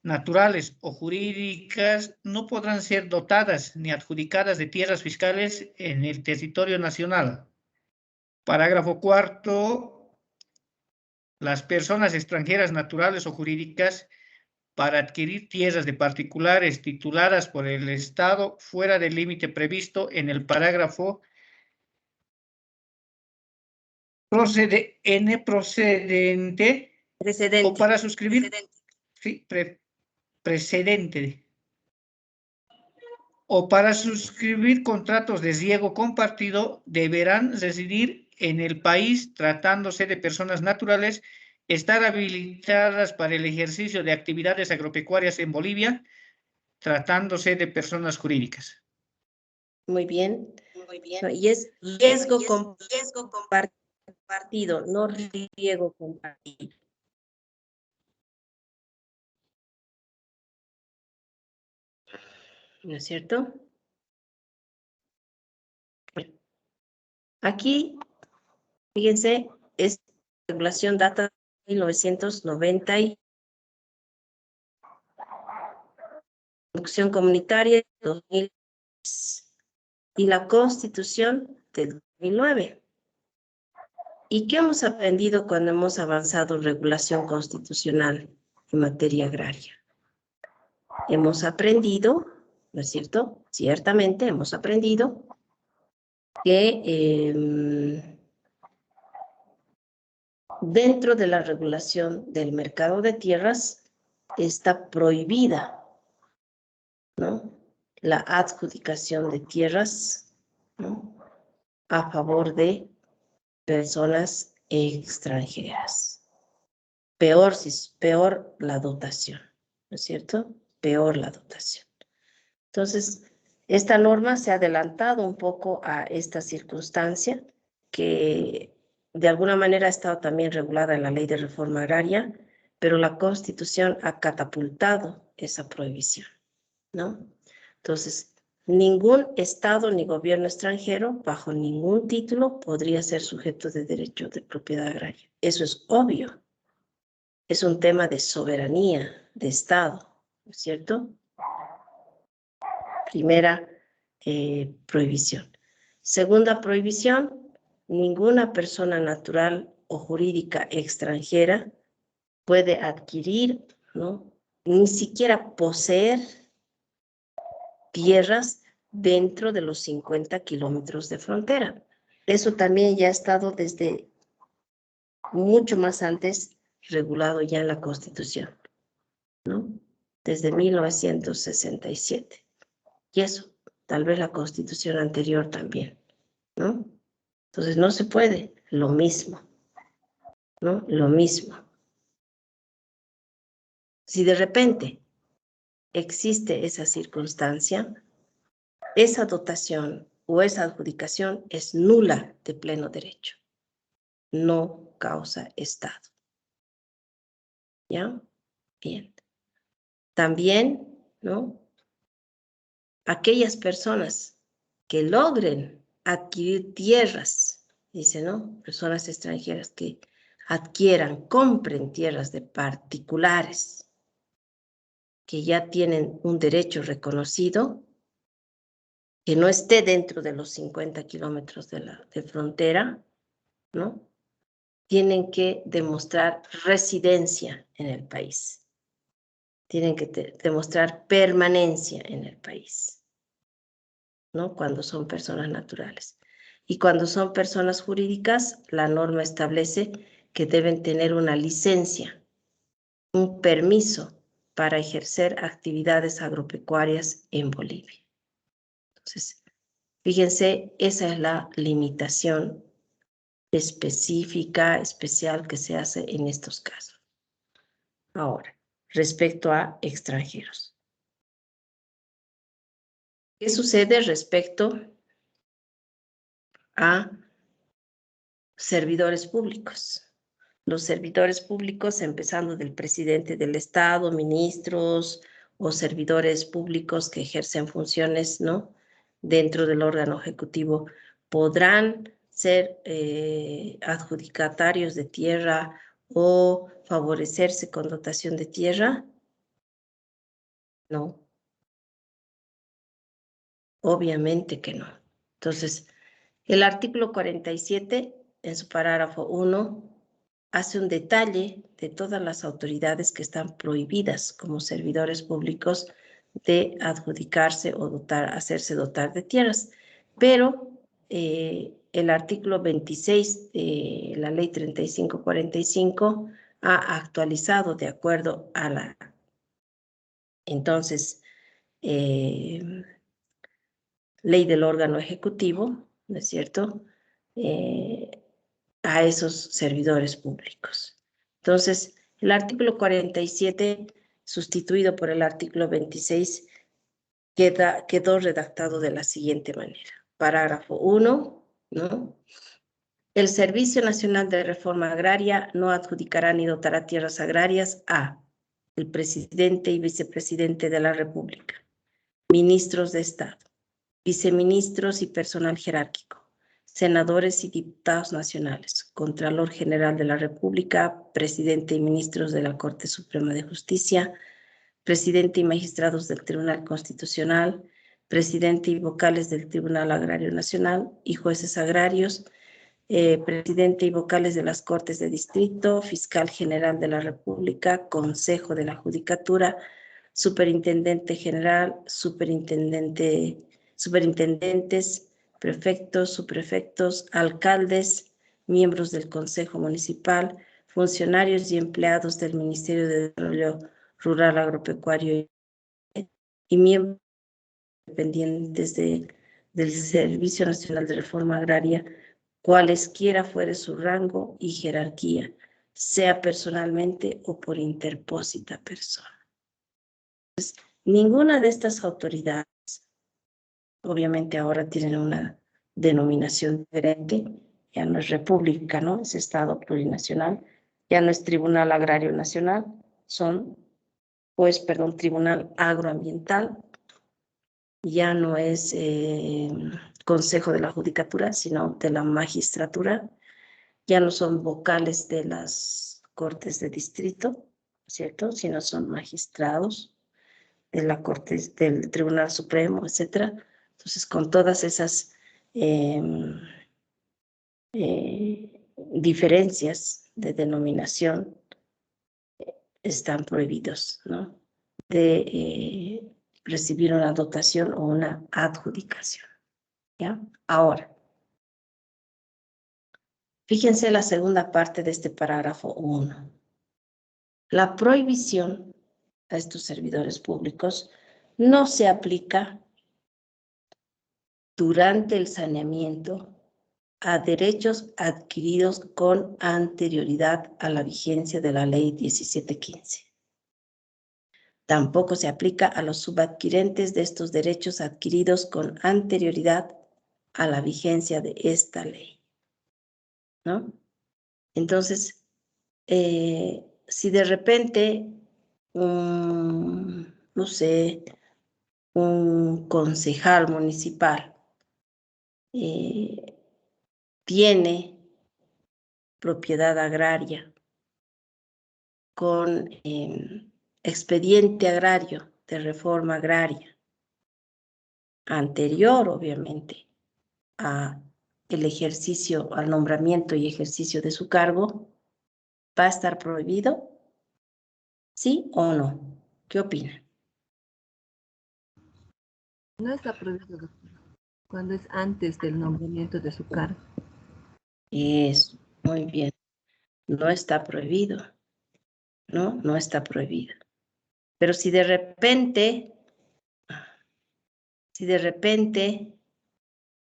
naturales o jurídicas no podrán ser dotadas ni adjudicadas de tierras fiscales en el territorio nacional. Parágrafo cuarto, las personas extranjeras, naturales o jurídicas para adquirir tierras de particulares tituladas por el Estado fuera del límite previsto en el parágrafo precedente o para suscribir precedente o para suscribir contratos de riego compartido deberán residir en el país tratándose de personas naturales, estar habilitadas para el ejercicio de actividades agropecuarias en Bolivia, tratándose de personas jurídicas. Muy bien. No, y es riesgo compartido, no riesgo compartido. ¿No es cierto? Aquí, fíjense, esta regulación data de 1990 y producción comunitaria de 2000 y la Constitución del 2009. ¿Y qué hemos aprendido cuando hemos avanzado en regulación constitucional en materia agraria? Hemos aprendido, ¿no es cierto? Ciertamente hemos aprendido que dentro de la regulación del mercado de tierras está prohibida, ¿no?, la adjudicación de tierras, ¿no?, a favor de personas extranjeras. Peor la dotación, ¿no es cierto? Peor la dotación. Entonces, esta norma se ha adelantado un poco a esta circunstancia que de alguna manera ha estado también regulada en la Ley de Reforma Agraria, pero la Constitución ha catapultado esa prohibición, ¿no? Entonces, ningún Estado ni gobierno extranjero, bajo ningún título, podría ser sujeto de derecho de propiedad agraria. Eso es obvio. Es un tema de soberanía, de Estado, ¿no es cierto? Primera prohibición. Segunda prohibición, ninguna persona natural o jurídica extranjera puede adquirir, ¿no?, ni siquiera poseer tierras dentro de los 50 kilómetros de frontera. Eso también ya ha estado desde mucho más antes regulado ya en la Constitución, ¿no? Desde 1967. Y eso, tal vez la Constitución anterior también, ¿no? Entonces no se puede, lo mismo, ¿no? Lo mismo. Si de repente existe esa circunstancia, esa dotación o esa adjudicación es nula de pleno derecho. No causa Estado. ¿Ya? Bien. También, ¿no?, aquellas personas que logren adquirir tierras, dice, ¿no?, personas extranjeras que adquieran, compren tierras de particulares que ya tienen un derecho reconocido, que no esté dentro de los 50 kilómetros de frontera, ¿no?, tienen que demostrar residencia en el país. Tienen que demostrar permanencia en el país, ¿no?, cuando son personas naturales. Y cuando son personas jurídicas, la norma establece que deben tener una licencia, un permiso para ejercer actividades agropecuarias en Bolivia. Entonces, fíjense, esa es la limitación específica, especial que se hace en estos casos. Ahora, respecto a extranjeros. ¿Qué sucede respecto a servidores públicos? Los servidores públicos, empezando del presidente del Estado, ministros o servidores públicos que ejercen funciones, ¿no?, dentro del órgano ejecutivo podrán ser adjudicatarios de tierra o favorecerse con dotación de tierra? No. Obviamente que no. Entonces, el artículo 47, en su parágrafo 1, hace un detalle de todas las autoridades que están prohibidas como servidores públicos de adjudicarse o hacerse dotar de tierras. Pero el artículo 26 de la ley 3545 ha actualizado de acuerdo a la entonces ley del órgano ejecutivo, ¿no es cierto?, a esos servidores públicos. Entonces, el artículo 47, sustituido por el artículo 26, quedó redactado de la siguiente manera. Parágrafo 1, ¿no? El Servicio Nacional de Reforma Agraria no adjudicará ni dotará tierras agrarias a el presidente y vicepresidente de la República, ministros de Estado, viceministros y personal jerárquico, senadores y diputados nacionales, Contralor General de la República, presidente y ministros de la Corte Suprema de Justicia, presidente y magistrados del Tribunal Constitucional, presidente y vocales del Tribunal Agrario Nacional y jueces agrarios, presidente y vocales de las Cortes de Distrito, fiscal general de la República, Consejo de la Judicatura, superintendente general, superintendentes, prefectos, subprefectos, alcaldes, miembros del Consejo Municipal, funcionarios y empleados del Ministerio de Desarrollo Rural, Agropecuario y miembros dependientes del Servicio Nacional de Reforma Agraria, cualesquiera fuere su rango y jerarquía, sea personalmente o por interpósita persona. Entonces, ninguna de estas autoridades, obviamente ahora tienen una denominación diferente, ya no es república, ¿no? Es Estado plurinacional, ya no es Tribunal Agrario Nacional, Tribunal Agroambiental, ya no es Consejo de la Judicatura, sino de la Magistratura, ya no son vocales de las Cortes de Distrito, ¿cierto? Sino son magistrados de la Corte, del Tribunal Supremo, etcétera. Entonces, con todas esas diferencias de denominación, están prohibidos, ¿no?, de recibir una dotación o una adjudicación, ¿ya? Ahora, fíjense la segunda parte de este parágrafo 1. La prohibición a estos servidores públicos no se aplica durante el saneamiento a derechos adquiridos con anterioridad a la vigencia de la Ley 1715. Tampoco se aplica a los subadquirentes de estos derechos adquiridos con anterioridad a la vigencia de esta ley, ¿no? Entonces, si de repente, no sé, un concejal municipal tiene propiedad agraria con expediente agrario de reforma agraria anterior, obviamente, al nombramiento y ejercicio de su cargo, ¿va a estar prohibido? ¿Sí o no? ¿Qué opinan? No está prohibido, doctora, cuando es antes del nombramiento de su cargo. Eso, muy bien. No está prohibido, ¿no? No está prohibido. Pero si de repente,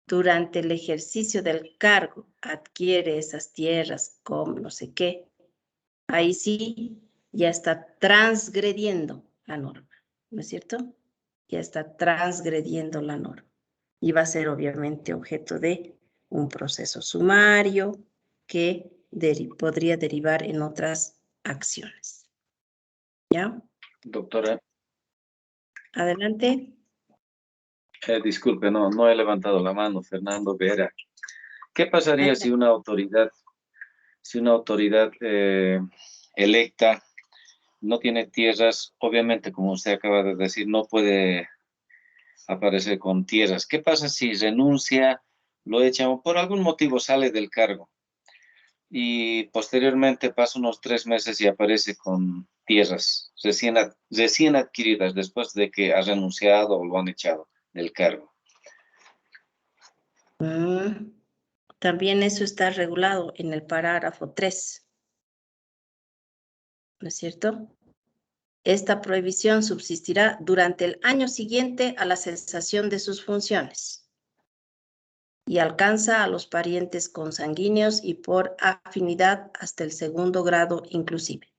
durante el ejercicio del cargo adquiere esas tierras como no sé qué, ahí sí ya está transgrediendo la norma, ¿no es cierto? Ya está transgrediendo la norma y va a ser obviamente objeto de un proceso sumario que podría derivar en otras acciones. ¿Ya? Doctora. Adelante. Disculpe, no he levantado la mano, Fernando Vera. ¿Qué pasaría si una autoridad electa no tiene tierras? Obviamente, como usted acaba de decir, no puede aparecer con tierras. ¿Qué pasa si renuncia, lo echan o por algún motivo sale del cargo y posteriormente pasa unos 3 meses y aparece con tierras recién adquiridas después de que ha renunciado o lo han echado del cargo? También eso está regulado en el parágrafo 3, ¿no es cierto? Esta prohibición subsistirá durante el año siguiente a la cesación de sus funciones y alcanza a los parientes consanguíneos y por afinidad hasta el 2º grado inclusive.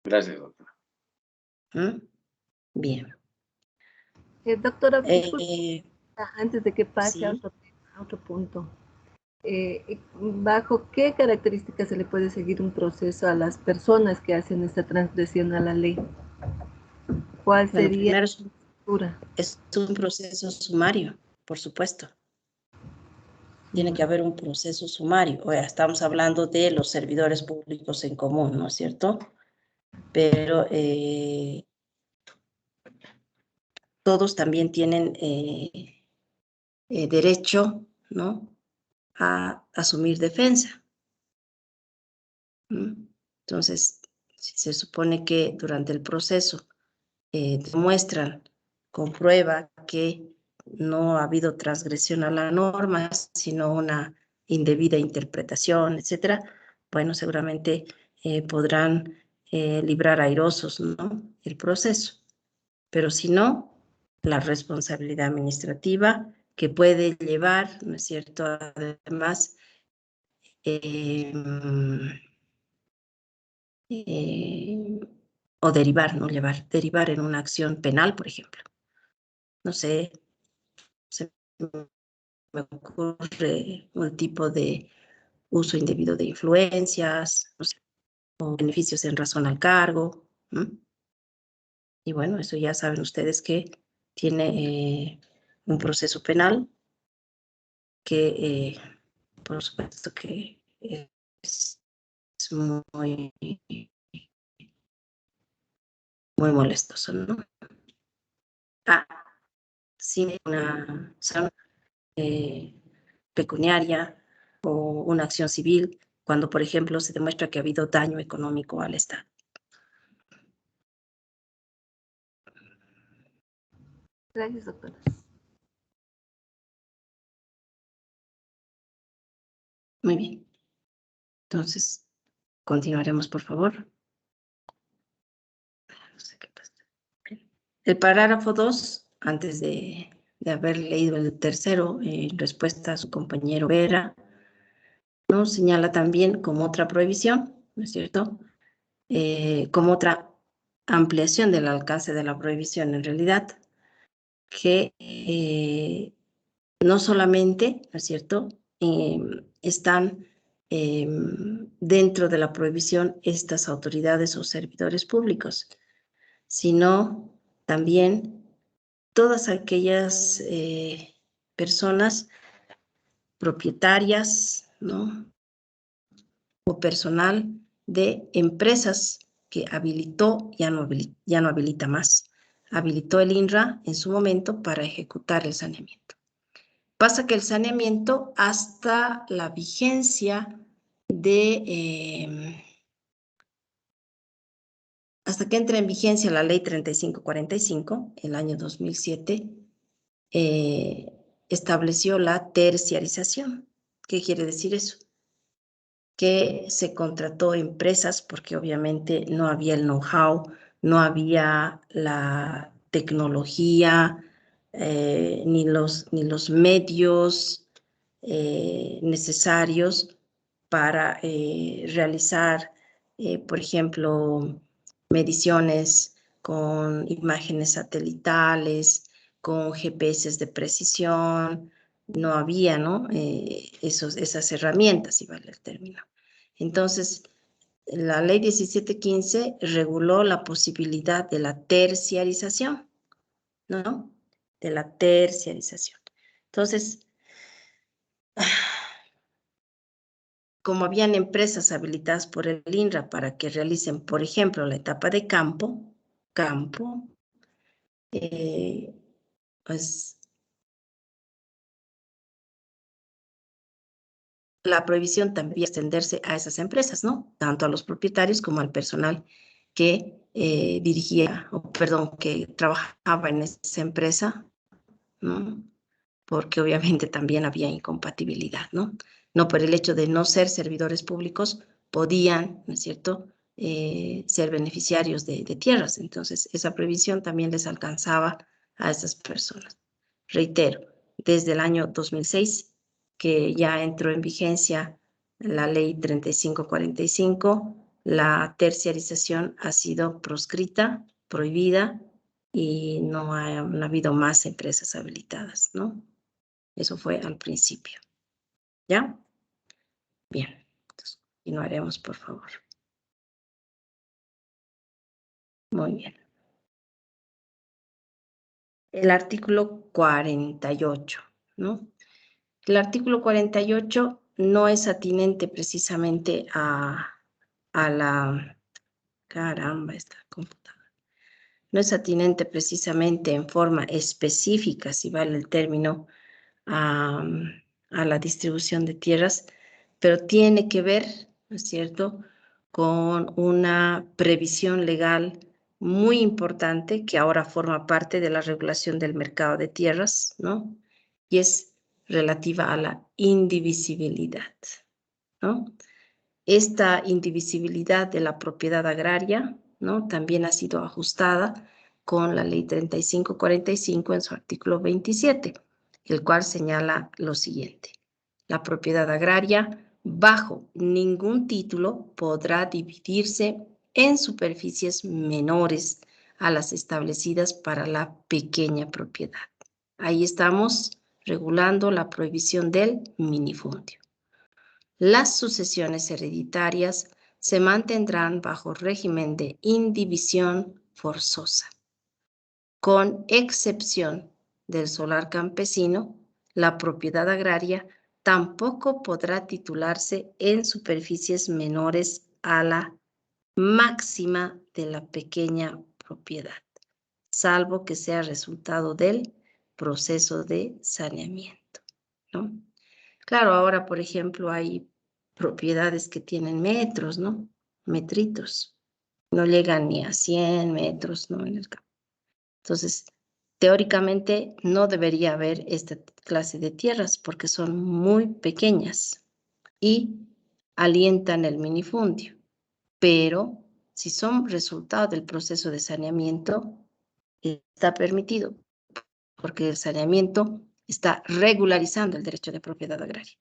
Gracias, doctora. Bien. Doctora, disculpe, antes de que pase sí. a otro punto, ¿bajo qué características se le puede seguir un proceso a las personas que hacen esta transgresión a la ley? ¿Cuál sería? Primero es un proceso sumario, por supuesto. Tiene que haber un proceso sumario. O sea, estamos hablando de los servidores públicos en común, ¿no es cierto? Pero todos también tienen derecho, ¿no?, a asumir defensa. Entonces, si se supone que durante el proceso demuestran con prueba que no ha habido transgresión a la norma, sino una indebida interpretación, etcétera, bueno, seguramente podrán librar airosos, ¿no?, el proceso. Pero si no, la responsabilidad administrativa que puede llevar, ¿no es cierto?, además, o derivar, no llevar, derivar en una acción penal, por ejemplo. No sé, se me ocurre un tipo de uso indebido de influencias, no sé, o beneficios en razón al cargo. Y bueno, eso ya saben ustedes que tiene un proceso penal que, por supuesto, que es muy molestoso, ¿no? Sin una sanción pecuniaria o una acción civil, cuando, por ejemplo, se demuestra que ha habido daño económico al Estado. Gracias, doctora. Muy bien. Entonces, continuaremos, por favor. No sé qué pasa. El parágrafo 2, antes de haber leído el tercero, en respuesta a su compañero Vera, nos señala también como otra prohibición, ¿no es cierto?, como otra ampliación del alcance de la prohibición, en realidad, que no solamente, ¿no es cierto?, están dentro de la prohibición estas autoridades o servidores públicos, sino también todas aquellas personas propietarias, ¿no?, o personal de empresas que habilitó, ya no habilita más, habilitó el INRA en su momento para ejecutar el saneamiento. Pasa que el saneamiento, hasta la vigencia de, hasta que entra en vigencia la ley 3545, el año 2007, estableció la terciarización. ¿Qué quiere decir eso? Que se contrató empresas porque obviamente no había el know-how, no había la tecnología, ni los medios necesarios para realizar, por ejemplo, mediciones con imágenes satelitales, con GPS de precisión. No había, ¿no?, esas herramientas, si vale el término. Entonces, la ley 1715 reguló la posibilidad de la terciarización, ¿no?, de la terciarización. Entonces, como habían empresas habilitadas por el INRA para que realicen, por ejemplo, la etapa de campo, pues la prohibición también extenderse a esas empresas, ¿no? Tanto a los propietarios como al personal que que trabajaba en esa empresa, ¿no? Porque obviamente también había incompatibilidad, ¿no? No por el hecho de no ser servidores públicos, podían, ¿no es cierto?, ser beneficiarios de tierras. Entonces, esa prohibición también les alcanzaba a esas personas. Reitero, desde el año 2006, que ya entró en vigencia la ley 3545, la terciarización ha sido proscrita, prohibida, y no ha habido más empresas habilitadas, ¿no? Eso fue al principio. ¿Ya? Bien. Entonces, continuaremos, por favor. Muy bien. El artículo 48, ¿no? El artículo 48 no es atinente precisamente a la... Caramba, esta computadora. No es atinente precisamente en forma específica, si vale el término, a la distribución de tierras, pero tiene que ver, ¿no es cierto?, con una previsión legal muy importante que ahora forma parte de la regulación del mercado de tierras, ¿no? Y es relativa a la indivisibilidad, ¿no? Esta indivisibilidad de la propiedad agraria, ¿no?, también ha sido ajustada con la ley 3545 en su artículo 27, el cual señala lo siguiente: la propiedad agraria bajo ningún título podrá dividirse en superficies menores a las establecidas para la pequeña propiedad. Ahí estamos regulando la prohibición del minifundio. Las sucesiones hereditarias se mantendrán bajo régimen de indivisión forzosa. Con excepción del solar campesino, la propiedad agraria tampoco podrá titularse en superficies menores a la máxima de la pequeña propiedad, salvo que sea resultado del proceso de saneamiento, ¿no? Claro, ahora, por ejemplo, hay propiedades que tienen metros, ¿no? Metritos. No llegan ni a 100 metros, ¿no?, en el campo. Entonces, teóricamente no debería haber esta clase de tierras porque son muy pequeñas y alientan el minifundio. Pero si son resultado del proceso de saneamiento, está permitido porque el saneamiento está regularizando el derecho de propiedad agraria.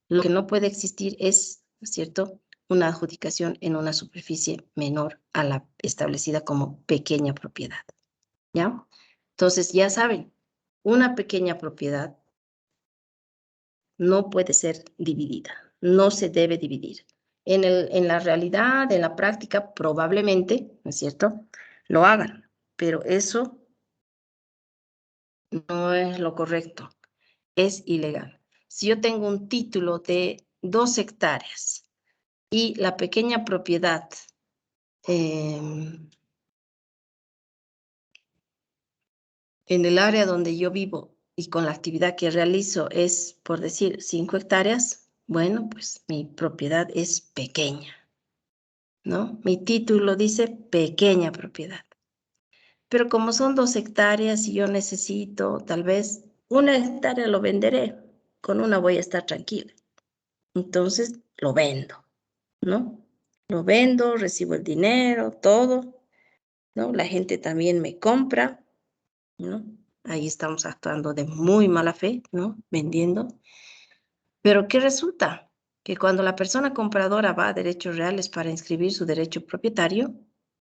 Lo que no puede existir es, ¿no es cierto?, una adjudicación en una superficie menor a la establecida como pequeña propiedad, ¿ya? Entonces, ya saben, una pequeña propiedad no puede ser dividida, no se debe dividir. En la realidad, en la práctica, probablemente, ¿no es cierto?, lo hagan, pero eso no es lo correcto, es ilegal. Si yo tengo un título de 2 hectáreas y la pequeña propiedad en el área donde yo vivo y con la actividad que realizo es, por decir, 5 hectáreas, bueno, pues mi propiedad es pequeña, ¿no? Mi título dice pequeña propiedad. Pero como son 2 hectáreas y yo necesito, tal vez, 1 hectárea lo venderé, con una voy a estar tranquila. Entonces, lo vendo, ¿no? Lo vendo, recibo el dinero, todo, ¿no? La gente también me compra, ¿no? Ahí estamos actuando de muy mala fe, ¿no? Vendiendo. Pero ¿qué resulta? Que cuando la persona compradora va a derechos reales para inscribir su derecho propietario,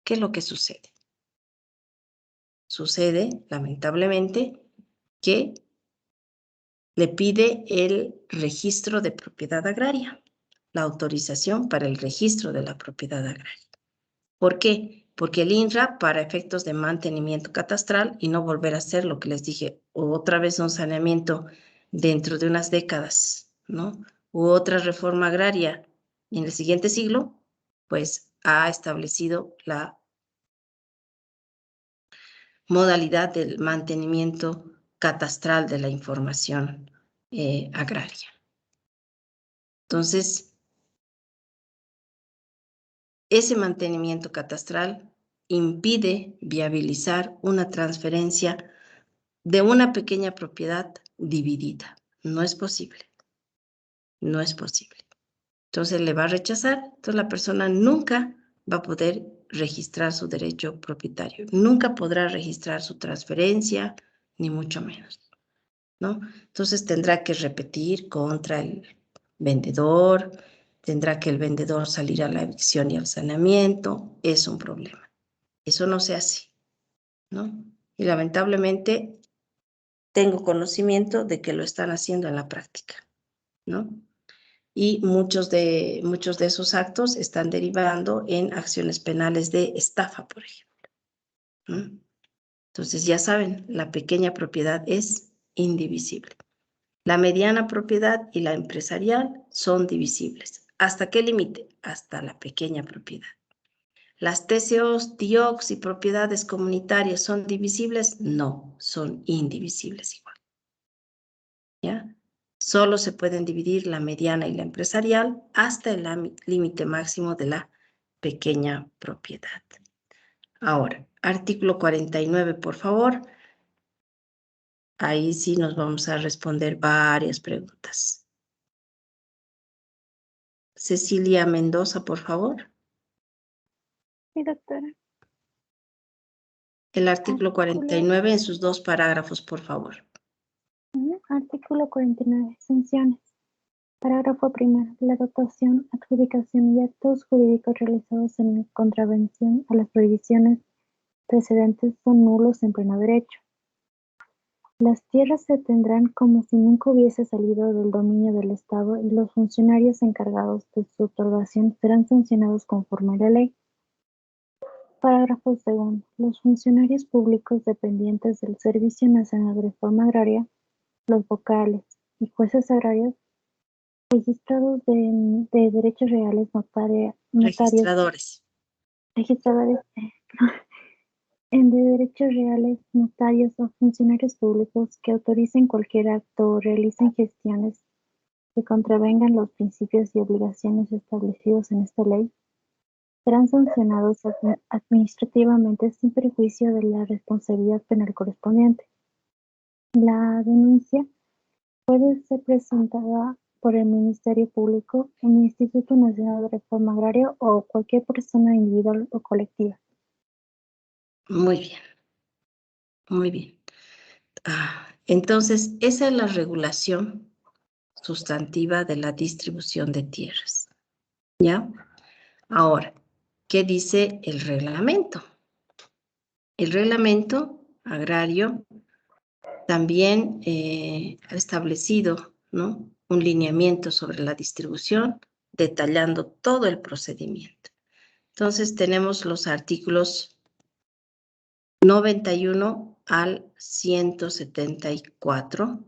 ¿qué es lo que sucede? Sucede, lamentablemente, que le pide el registro de propiedad agraria, la autorización para el registro de la propiedad agraria. ¿Por qué? Porque el INRA, para efectos de mantenimiento catastral, y no volver a hacer lo que les dije, otra vez un saneamiento dentro de unas décadas, ¿no? U otra reforma agraria en el siguiente siglo, pues ha establecido la modalidad del mantenimiento catastral de la información agraria. Entonces, ese mantenimiento catastral impide viabilizar una transferencia de una pequeña propiedad dividida. No es posible. No es posible. Entonces le va a rechazar. Entonces la persona nunca va a poder registrar su derecho propietario. Nunca podrá registrar su transferencia, ni mucho menos, ¿no? Entonces tendrá que repetir contra el vendedor, tendrá que el vendedor salir a la evicción y al saneamiento. Es un problema. Eso no se hace, ¿no? Y lamentablemente tengo conocimiento de que lo están haciendo en la práctica, ¿no? Y muchos de esos actos están derivando en acciones penales de estafa, por ejemplo, ¿no? Entonces, ya saben, la pequeña propiedad es indivisible. La mediana propiedad y la empresarial son divisibles. ¿Hasta qué límite? Hasta la pequeña propiedad. ¿Las TCOs, TIOCs y propiedades comunitarias son divisibles? No, son indivisibles igual. ¿Ya? Solo se pueden dividir la mediana y la empresarial hasta el límite máximo de la pequeña propiedad. Ahora, artículo 49, por favor. Ahí sí nos vamos a responder varias preguntas. Cecilia Mendoza, por favor. Sí, doctora. El artículo 49 en sus 2 parágrafos, por favor. Artículo 49. Sanciones. Parágrafo primero. La dotación, adjudicación y actos jurídicos realizados en contravención a las prohibiciones precedentes son nulos en pleno derecho. Las tierras se tendrán como si nunca hubiese salido del dominio del Estado y los funcionarios encargados de su otorgación serán sancionados conforme a la ley. Parágrafo segundo. Los funcionarios públicos dependientes del Servicio Nacional de Reforma Agraria, los vocales y jueces agrarios, registrados de derechos reales registradores de derechos reales, notarios o funcionarios públicos que autoricen cualquier acto o realicen gestiones que contravengan los principios y obligaciones establecidos en esta ley, serán sancionados administrativamente sin perjuicio de la responsabilidad penal correspondiente. La denuncia puede ser presentada por el Ministerio Público, el Instituto Nacional de Reforma Agraria o cualquier persona individual o colectiva. Muy bien. Muy bien. Entonces, esa es la regulación sustantiva de la distribución de tierras. ¿Ya? Ahora, ¿qué dice el reglamento? El reglamento agrario también ha establecido, ¿no?, un lineamiento sobre la distribución, detallando todo el procedimiento. Entonces, tenemos los artículos 91 al 174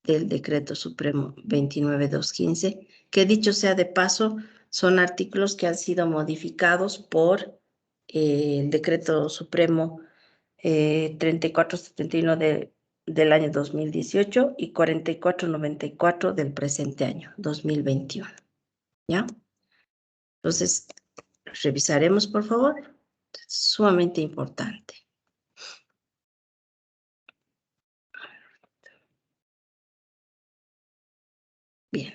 del Decreto Supremo 29215, que dicho sea de paso, son artículos que han sido modificados por el Decreto Supremo 3471 del año 2018 y 4494 del presente año, 2021. ¿Ya? Entonces, revisaremos, por favor. Es sumamente importante. Bien.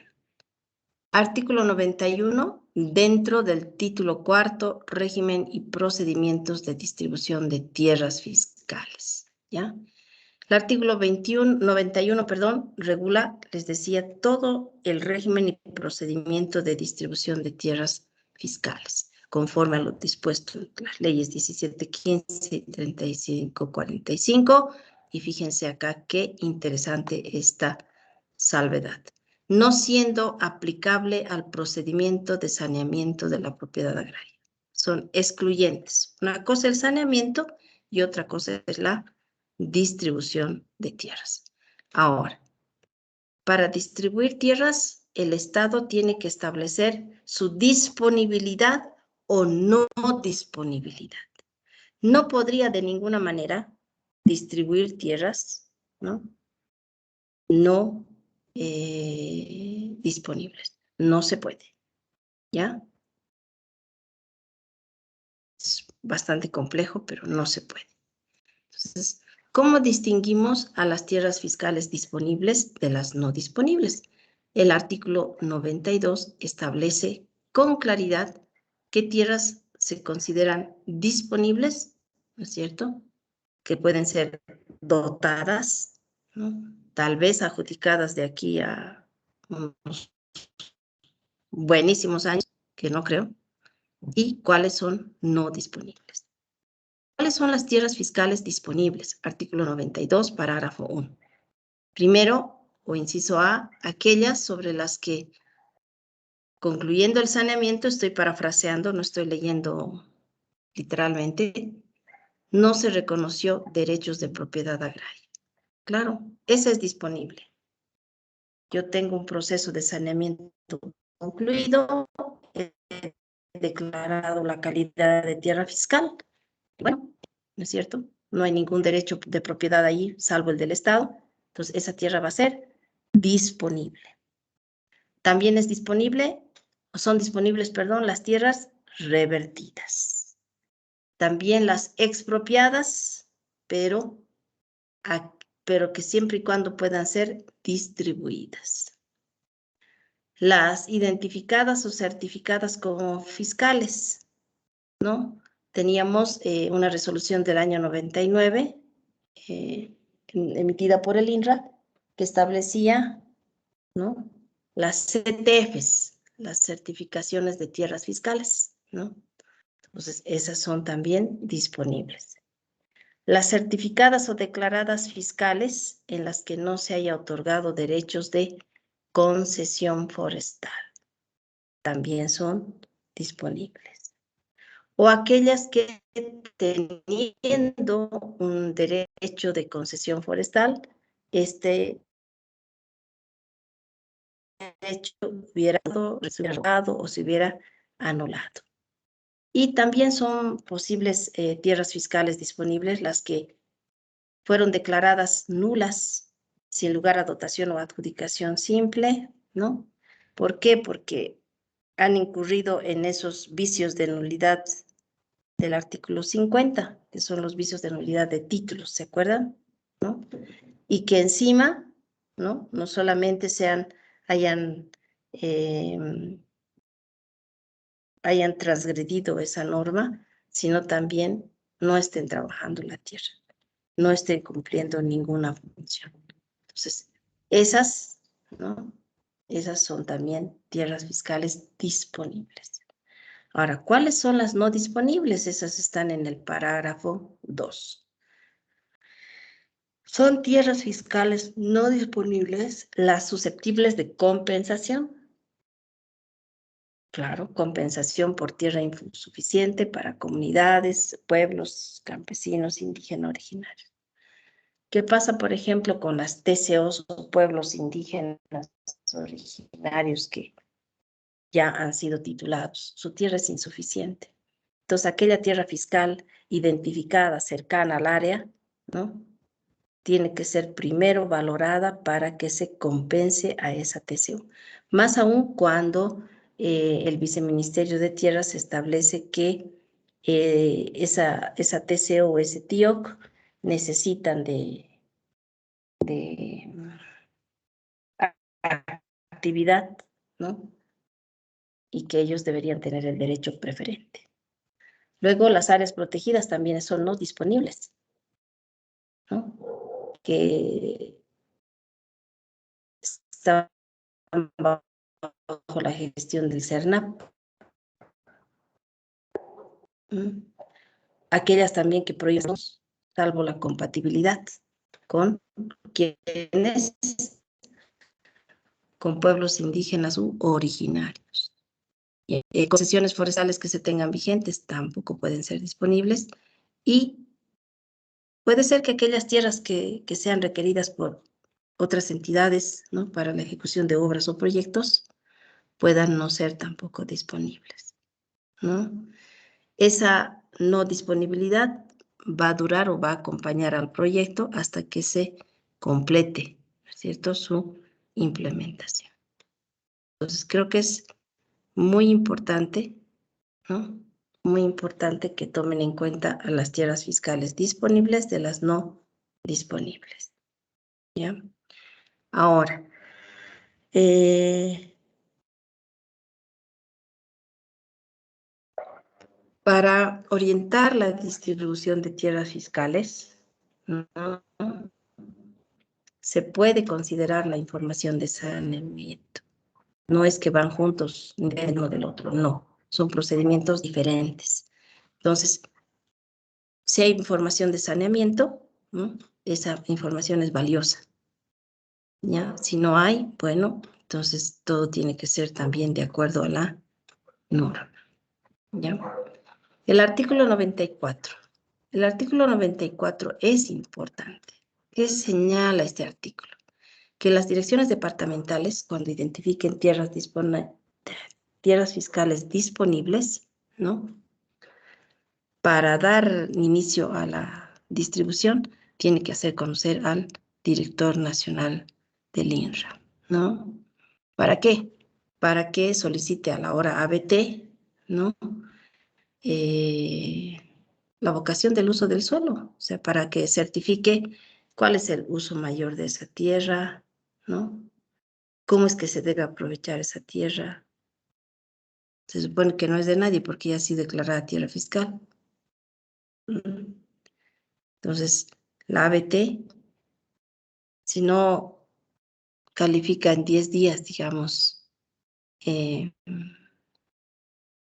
Artículo 91, dentro del título cuarto, régimen y procedimientos de distribución de tierras fiscales. ¿Ya? El artículo 91, regula, les decía, todo el régimen y procedimiento de distribución de tierras fiscales, conforme a lo dispuesto en las leyes 1715 y 3545. Y fíjense acá qué interesante esta salvedad. No siendo aplicable al procedimiento de saneamiento de la propiedad agraria. O son excluyentes. Una cosa es el saneamiento y otra cosa es la distribución de tierras. Ahora, para distribuir tierras, el Estado tiene que establecer su disponibilidad o no disponibilidad. No podría de ninguna manera distribuir tierras, ¿no? No disponibles. No se puede, ¿ya? Es bastante complejo, pero no se puede. Entonces, ¿cómo distinguimos a las tierras fiscales disponibles de las no disponibles? El artículo 92 establece con claridad qué tierras se consideran disponibles, ¿no es cierto? Que pueden ser dotadas, ¿no? Tal vez adjudicadas de aquí a unos buenísimos años, que no creo, y cuáles son no disponibles. ¿Cuáles son las tierras fiscales disponibles? Artículo 92, parágrafo 1. Primero, o inciso A, aquellas sobre las que, concluyendo el saneamiento, estoy parafraseando, no estoy leyendo literalmente, no se reconoció derechos de propiedad agraria. Claro, esa es disponible. Yo tengo un proceso de saneamiento concluido, he declarado la calidad de tierra fiscal. Bueno, ¿no es cierto? No hay ningún derecho de propiedad ahí, salvo el del Estado. Entonces, esa tierra va a ser disponible. También es disponible, son disponibles, perdón, las tierras revertidas. También las expropiadas, pero que siempre y cuando puedan ser distribuidas. Las identificadas o certificadas como fiscales, ¿no? Teníamos una resolución del año 99, emitida por el INRA, que establecía, ¿no? Las CTFs, las certificaciones de tierras fiscales, ¿no? Entonces, esas son también disponibles. Las certificadas o declaradas fiscales en las que no se haya otorgado derechos de concesión forestal también son disponibles. O aquellas que teniendo un derecho de concesión forestal, este derecho hubiera reservado o se hubiera anulado. Y también son posibles tierras fiscales disponibles las que fueron declaradas nulas sin lugar a dotación o adjudicación simple, ¿no? ¿Por qué? Porque han incurrido en esos vicios de nulidad del artículo 50, que son los vicios de nulidad de títulos, ¿se acuerdan? ¿No? Y que encima, ¿no? No solamente hayan transgredido esa norma, sino también no estén trabajando la tierra, no estén cumpliendo ninguna función. Entonces, esas, ¿no? Esas son también tierras fiscales disponibles. Ahora, ¿cuáles son las no disponibles? Esas están en el parágrafo 2. Son tierras fiscales no disponibles las susceptibles de compensación. Claro, compensación por tierra insuficiente para comunidades, pueblos, campesinos, indígenas originarios. ¿Qué pasa, por ejemplo, con las TCOs o pueblos indígenas originarios que ya han sido titulados? Su tierra es insuficiente. Entonces, aquella tierra fiscal identificada cercana al área, ¿no? Tiene que ser primero valorada para que se compense a esa TCO. Más aún cuando el Viceministerio de Tierras establece que esa TCO o ese TIOC necesitan de actividad, ¿no? Y que ellos deberían tener el derecho preferente. Luego, las áreas protegidas también son no disponibles, ¿no? Que están bajo la gestión del CERNAP. Aquellas también que prohíben, salvo la compatibilidad con pueblos indígenas u originarios. Concesiones forestales que se tengan vigentes tampoco pueden ser disponibles. Y puede ser que aquellas tierras que sean requeridas por otras entidades, ¿no?, para la ejecución de obras o proyectos puedan no ser tampoco disponibles, ¿no? Esa no disponibilidad va a durar o va a acompañar al proyecto hasta que se complete, ¿no es cierto?, su implementación. Entonces, creo que es muy importante, ¿no?, muy importante que tomen en cuenta a las tierras fiscales disponibles de las no disponibles, ¿ya? Ahora, para orientar la distribución de tierras fiscales, ¿no?, se puede considerar la información de saneamiento. No es que van juntos de uno del otro, no. Son procedimientos diferentes. Entonces, si hay información de saneamiento, ¿no?, esa información es valiosa, ¿ya? Si no hay, bueno, entonces todo tiene que ser también de acuerdo a la norma, ¿ya? El artículo 94. El artículo 94 es importante. ¿Qué señala este artículo? Que las direcciones departamentales, cuando identifiquen tierras fiscales disponibles, ¿no?, para dar inicio a la distribución, tiene que hacer conocer al director nacional del INRA, ¿no? ¿Para qué? Para que solicite a la hora ABT, ¿no?, la vocación del uso del suelo, o sea, para que certifique cuál es el uso mayor de esa tierra, ¿no? ¿Cómo es que se debe aprovechar esa tierra? Se supone que no es de nadie porque ya ha sido declarada tierra fiscal. Entonces, la ABT, si no califica en 10 días, digamos,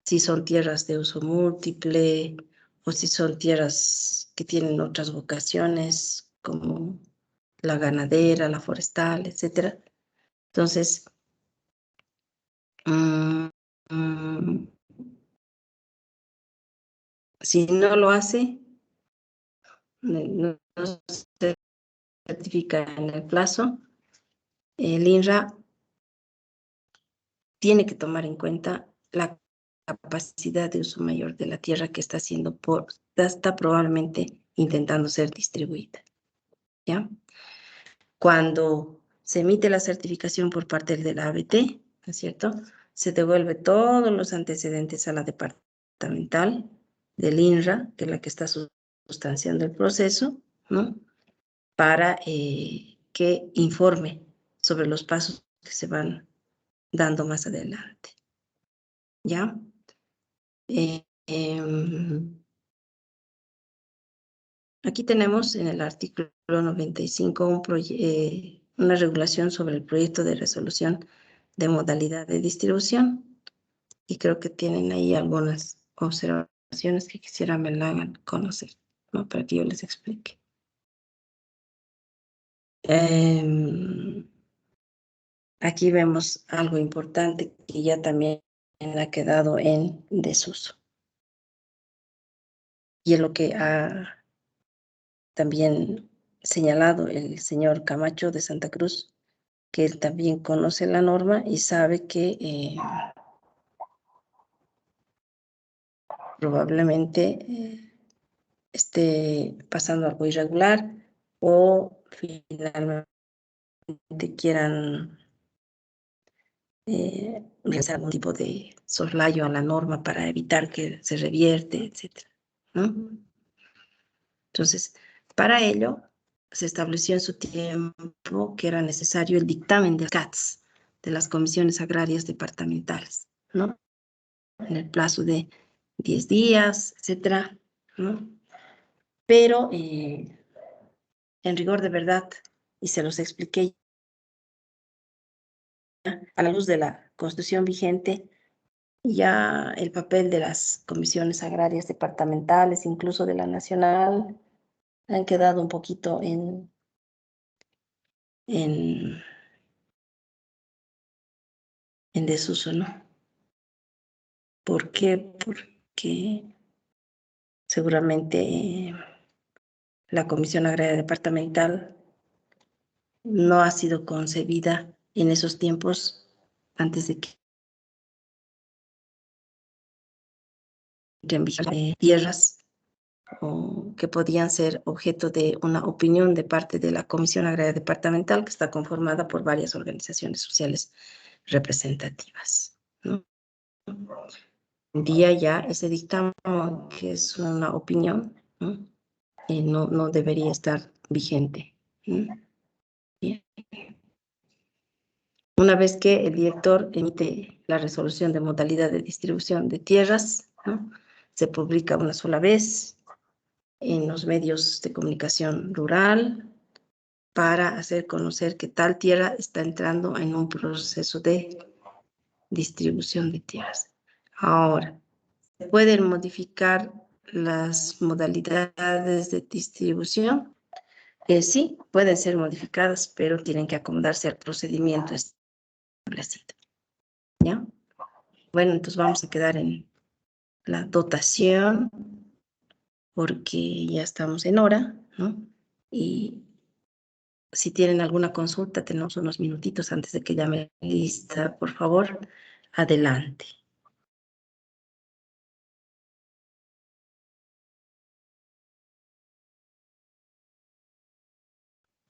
si son tierras de uso múltiple o si son tierras que tienen otras vocaciones, como la ganadera, la forestal, etc. Entonces, si no lo hace, no se certifica en el plazo, el INRA tiene que tomar en cuenta la capacidad de uso mayor de la tierra que está probablemente intentando ser distribuida, ¿ya? Cuando se emite la certificación por parte de la ABT, ¿no es cierto?, se devuelve todos los antecedentes a la departamental del INRA, que es la que está sustanciando el proceso, ¿no?, para que informe sobre los pasos que se van dando más adelante, ¿ya? Aquí tenemos en el artículo 95 una regulación sobre el proyecto de resolución de modalidad de distribución, y creo que tienen ahí algunas observaciones que quisiera me la hagan conocer, ¿no?, para que yo les explique. Aquí vemos algo importante que ya también ha quedado en desuso. Y es lo que ha también señalado el señor Camacho de Santa Cruz, que él también conoce la norma y sabe que probablemente esté pasando algo irregular o finalmente quieran realizar algún tipo de soslayo a la norma para evitar que se revierte, etcétera, ¿no? Entonces, para ello, se estableció en su tiempo que era necesario el dictamen de CATS, de las comisiones agrarias departamentales, ¿no?, en el plazo de 10 días, etcétera, ¿no? Pero, en rigor de verdad, y se los expliqué a la luz de la Constitución vigente, ya el papel de las comisiones agrarias departamentales, incluso de la nacional, han quedado un poquito en desuso, ¿no? ¿Por qué? Porque seguramente la Comisión Agraria Departamental no ha sido concebida en esos tiempos antes de que entren tierras o que podían ser objeto de una opinión de parte de la Comisión Agraria Departamental, que está conformada por varias organizaciones sociales representativas, ¿no? Un día ya ese dictamen, que es una opinión, ¿no? No debería estar vigente, ¿no? Bien. Una vez que el director emite la resolución de modalidad de distribución de tierras, ¿no? Se publica una sola vez en los medios de comunicación rural para hacer conocer que tal tierra está entrando en un proceso de distribución de tierras. Ahora, ¿se pueden modificar las modalidades de distribución? Sí, pueden ser modificadas, pero tienen que acomodarse al procedimiento establecido. ¿Ya? Bueno, entonces vamos a quedar en la dotación, porque ya estamos en hora, ¿no? Y si tienen alguna consulta, tenemos unos minutitos antes de que llame lista, por favor, adelante.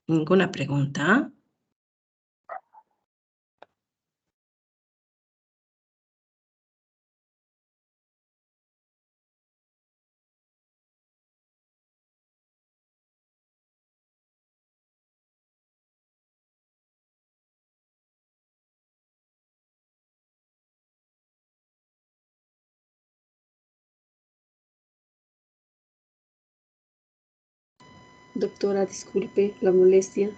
¿Ninguna pregunta? Doctora, disculpe la molestia.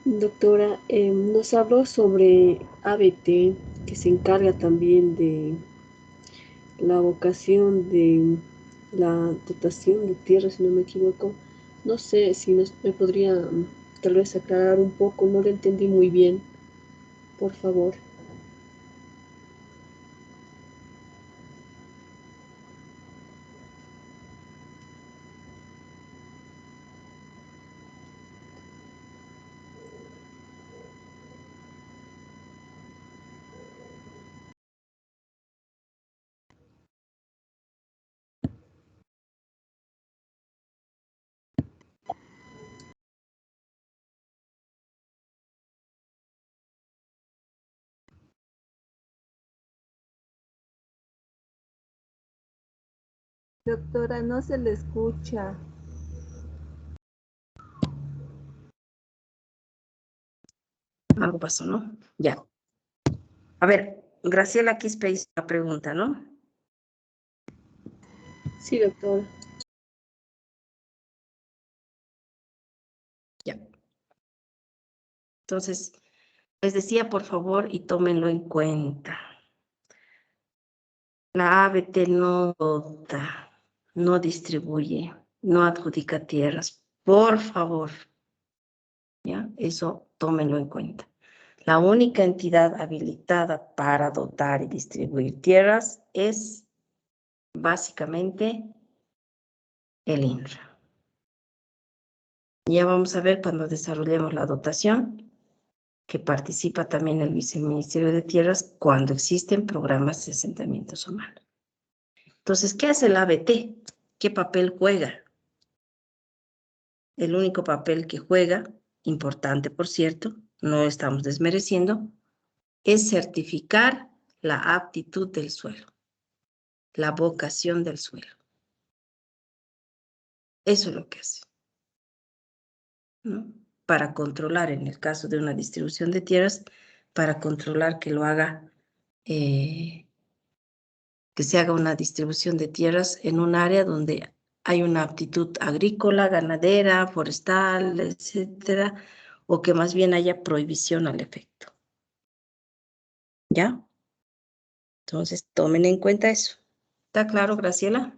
Doctora, nos habló sobre ABT, que se encarga también de la vocación de la dotación de tierra, si no me equivoco. No sé si me podría tal vez aclarar un poco, no lo entendí muy bien, por favor. Doctora, no se le escucha. Algo pasó, ¿no? Ya. A ver, Graciela Quispe hizo la pregunta, ¿no? Sí, doctora. Ya. Entonces, les decía, por favor, y tómenlo en cuenta. La ABT no dota, no distribuye, no adjudica tierras. Por favor, ¿ya? Eso tómenlo en cuenta. La única entidad habilitada para dotar y distribuir tierras es básicamente el INRA. Ya vamos a ver cuando desarrollemos la dotación, que participa también el Viceministerio de Tierras cuando existen programas de asentamientos humanos. Entonces, ¿qué hace la ABT? ¿Qué papel juega? El único papel que juega, importante por cierto, no estamos desmereciendo, es certificar la aptitud del suelo, la vocación del suelo. Eso es lo que hace, ¿no? Para controlar, en el caso de una distribución de tierras, para controlar que lo haga, que se haga una distribución de tierras en un área donde hay una aptitud agrícola, ganadera, forestal, etcétera, o que más bien haya prohibición al efecto. ¿Ya? Entonces, tomen en cuenta eso. ¿Está claro, Graciela?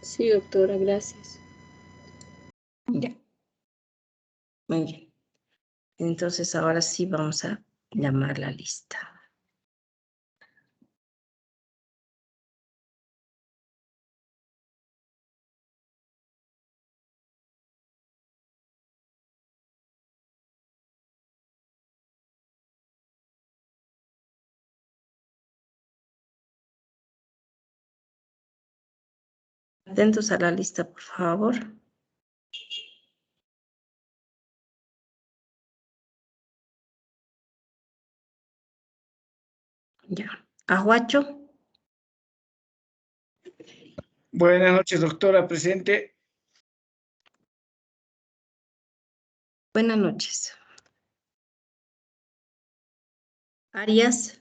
Sí, doctora, gracias. Ya. Muy bien. Entonces, ahora sí vamos a llamar la lista. Atentos a la lista, por favor. Ya. Aguacho. Buenas noches, doctora, presente. Buenas noches. Arias.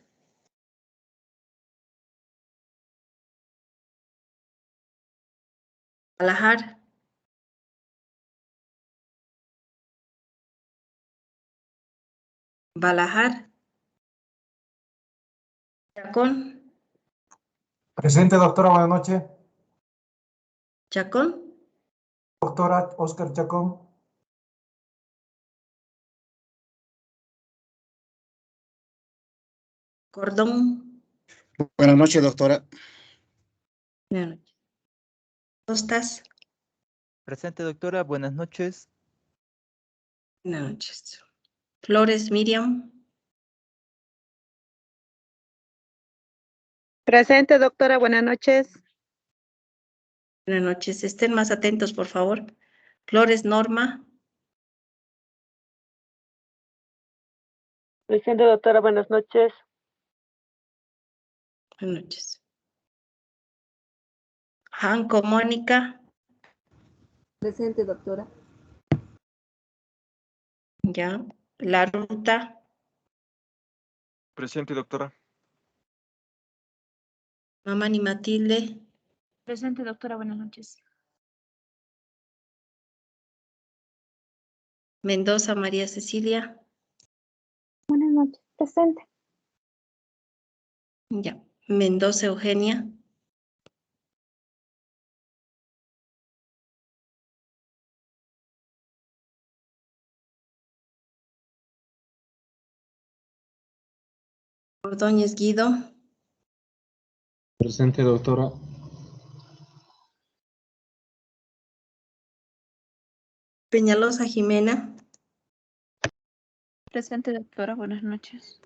Balajar. Balajar. Chacón. Presente, doctora, buenas noches. Chacón. Doctora Oscar Chacón. Cordón. Buenas noches, doctora. Buenas noches. Costas. Presente, doctora. Buenas noches. Buenas noches. Flores Miriam. Presente, doctora. Buenas noches. Buenas noches. Estén más atentos, por favor. Flores Norma. Presente, doctora. Buenas noches. Buenas noches. Janco Mónica. Presente, doctora. Ya. La Ruta. Presente, doctora. Mamani Matilde. Presente, doctora. Buenas noches. Mendoza María Cecilia. Buenas noches. Presente. Ya. Mendoza Eugenia. Ordóñez Guido. Presente, doctora. Peñalosa Jimena. Presente, doctora. Buenas noches.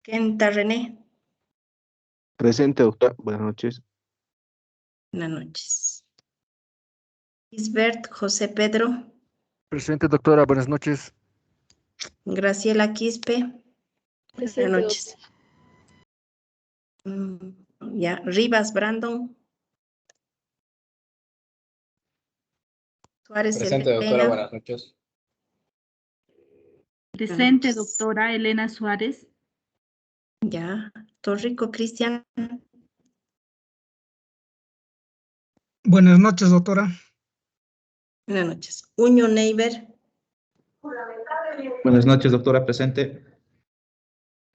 Kenta René. Presente, doctora. Buenas noches. Buenas noches. Isbert José Pedro. Presente, doctora. Buenas noches. Graciela Quispe. Presente, Buenas noches. Ya. Rivas Brandon. Suárez Presente, doctora. Elena. Buenas noches. Presente, doctora Elena Suárez. Ya. Torrico Cristian. Buenas noches, doctora. Buenas noches. Uño Neiber. Buenas noches, doctora. Presente.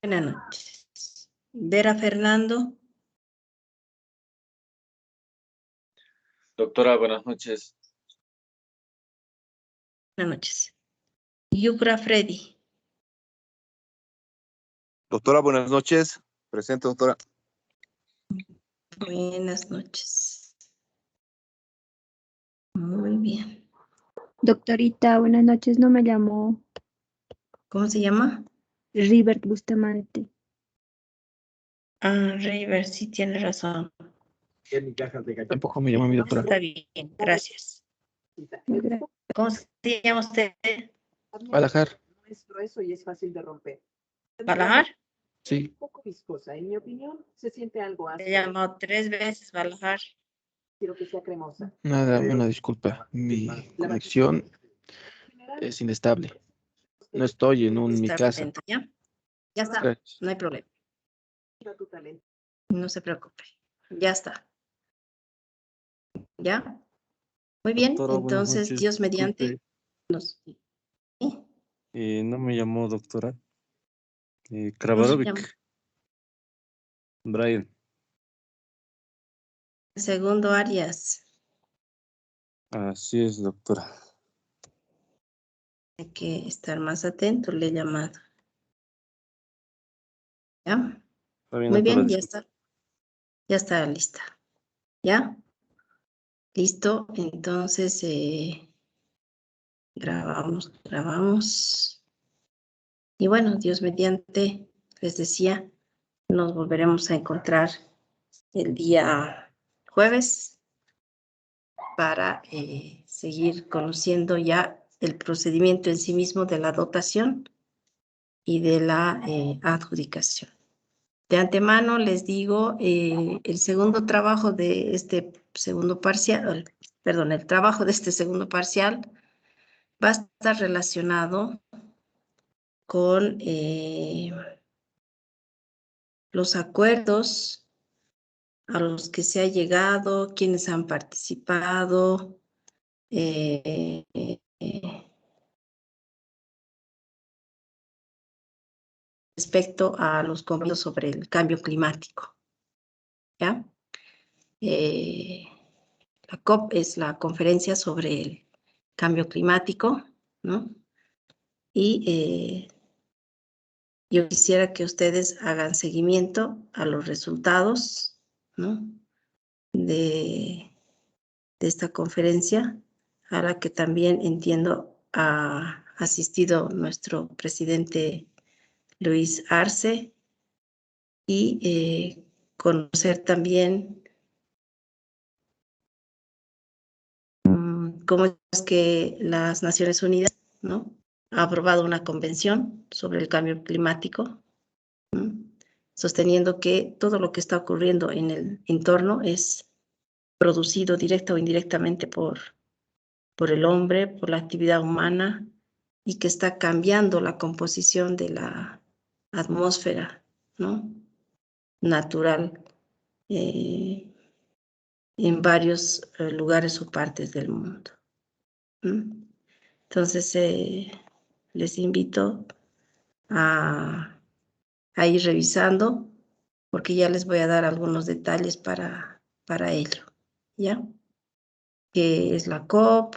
Buenas noches. Vera Fernando. Doctora, buenas noches. Buenas noches. Yucra Freddy. Doctora, buenas noches. Presente, doctora. Buenas noches. Muy bien. Doctorita, buenas noches. No me llamó ¿Cómo se llama? Rivert Bustamante. Ah, River, sí tiene razón. Tampoco me llama mi doctora. Está bien, gracias. ¿Cómo se llama usted? Balajar. No es grueso y es fácil de romper. ¿Balajar? Sí. Un poco viscosa. En mi opinión, se siente algo áspero. He llamado 3 veces Balajar. Quiero que sea cremosa. Nada, una disculpa. Mi conexión es inestable. No estoy en mi Está casa. atento, ¿ya? Ya está, Gracias. no hay problema. Mira tu talento. No se preocupe. Ya está. ¿Ya? Muy bien, Doctora, buenas entonces, noches. Dios mediante. Disculpe, ¿Sí? no me llamó doctora. ¿Cómo se Kravarovic. llama? Brian. Segundo Arias. Así es, doctora. Hay que estar más atento, le he llamado. ¿Ya? Está bien, Muy doctora, bien, ya disculpe. está. Ya está lista. ¿Ya? Listo, entonces grabamos. Y bueno, Dios mediante, les decía, nos volveremos a encontrar el día jueves para seguir conociendo ya el procedimiento en sí mismo de la dotación y de la adjudicación. De antemano les digo, el segundo trabajo de este segundo parcial, perdón, el trabajo de este segundo parcial va a estar relacionado con los acuerdos a los que se ha llegado, quienes han participado, respecto a los convenios sobre el cambio climático. ¿Ya? La COP es la conferencia sobre el cambio climático, ¿no? Y yo quisiera que ustedes hagan seguimiento a los resultados, ¿no? de esta conferencia, a la que también entiendo ha asistido nuestro presidente Luis Arce, y conocer también cómo es que las Naciones Unidas, ¿no?, ha aprobado una convención sobre el cambio climático, ¿no?, sosteniendo que todo lo que está ocurriendo en el entorno es producido directa o indirectamente por el hombre, por la actividad humana, y que está cambiando la composición de la atmósfera, ¿no?, natural en varios lugares o partes del mundo. Entonces, les invito a ir revisando, porque ya les voy a dar algunos detalles para ello, ¿ya? ¿Qué es la COP?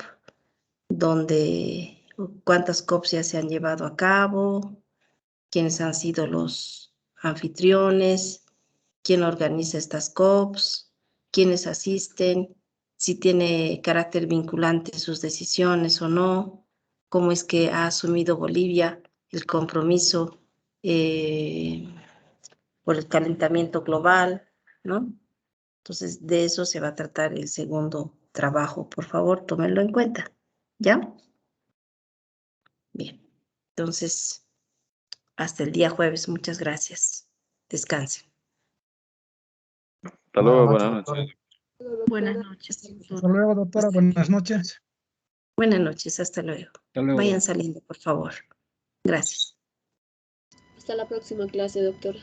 ¿Cuántas COPs ya se han llevado a cabo? ¿Quiénes han sido los anfitriones? ¿Quién organiza estas COPs? ¿Quiénes asisten? ¿Si tiene carácter vinculante sus decisiones o no? ¿Cómo es que ha asumido Bolivia el compromiso por el calentamiento global, ¿no? Entonces, de eso se va a tratar el segundo trabajo. Por favor, tómenlo en cuenta, ¿ya? Bien, entonces, hasta el día jueves. Muchas gracias. Descansen. Hasta luego, buenas noches. Buenas noches. Hasta luego, doctora. Buenas noches. Buenas noches, hasta luego. Hasta luego. Vayan saliendo, por favor. Gracias. Hasta la próxima clase, doctora.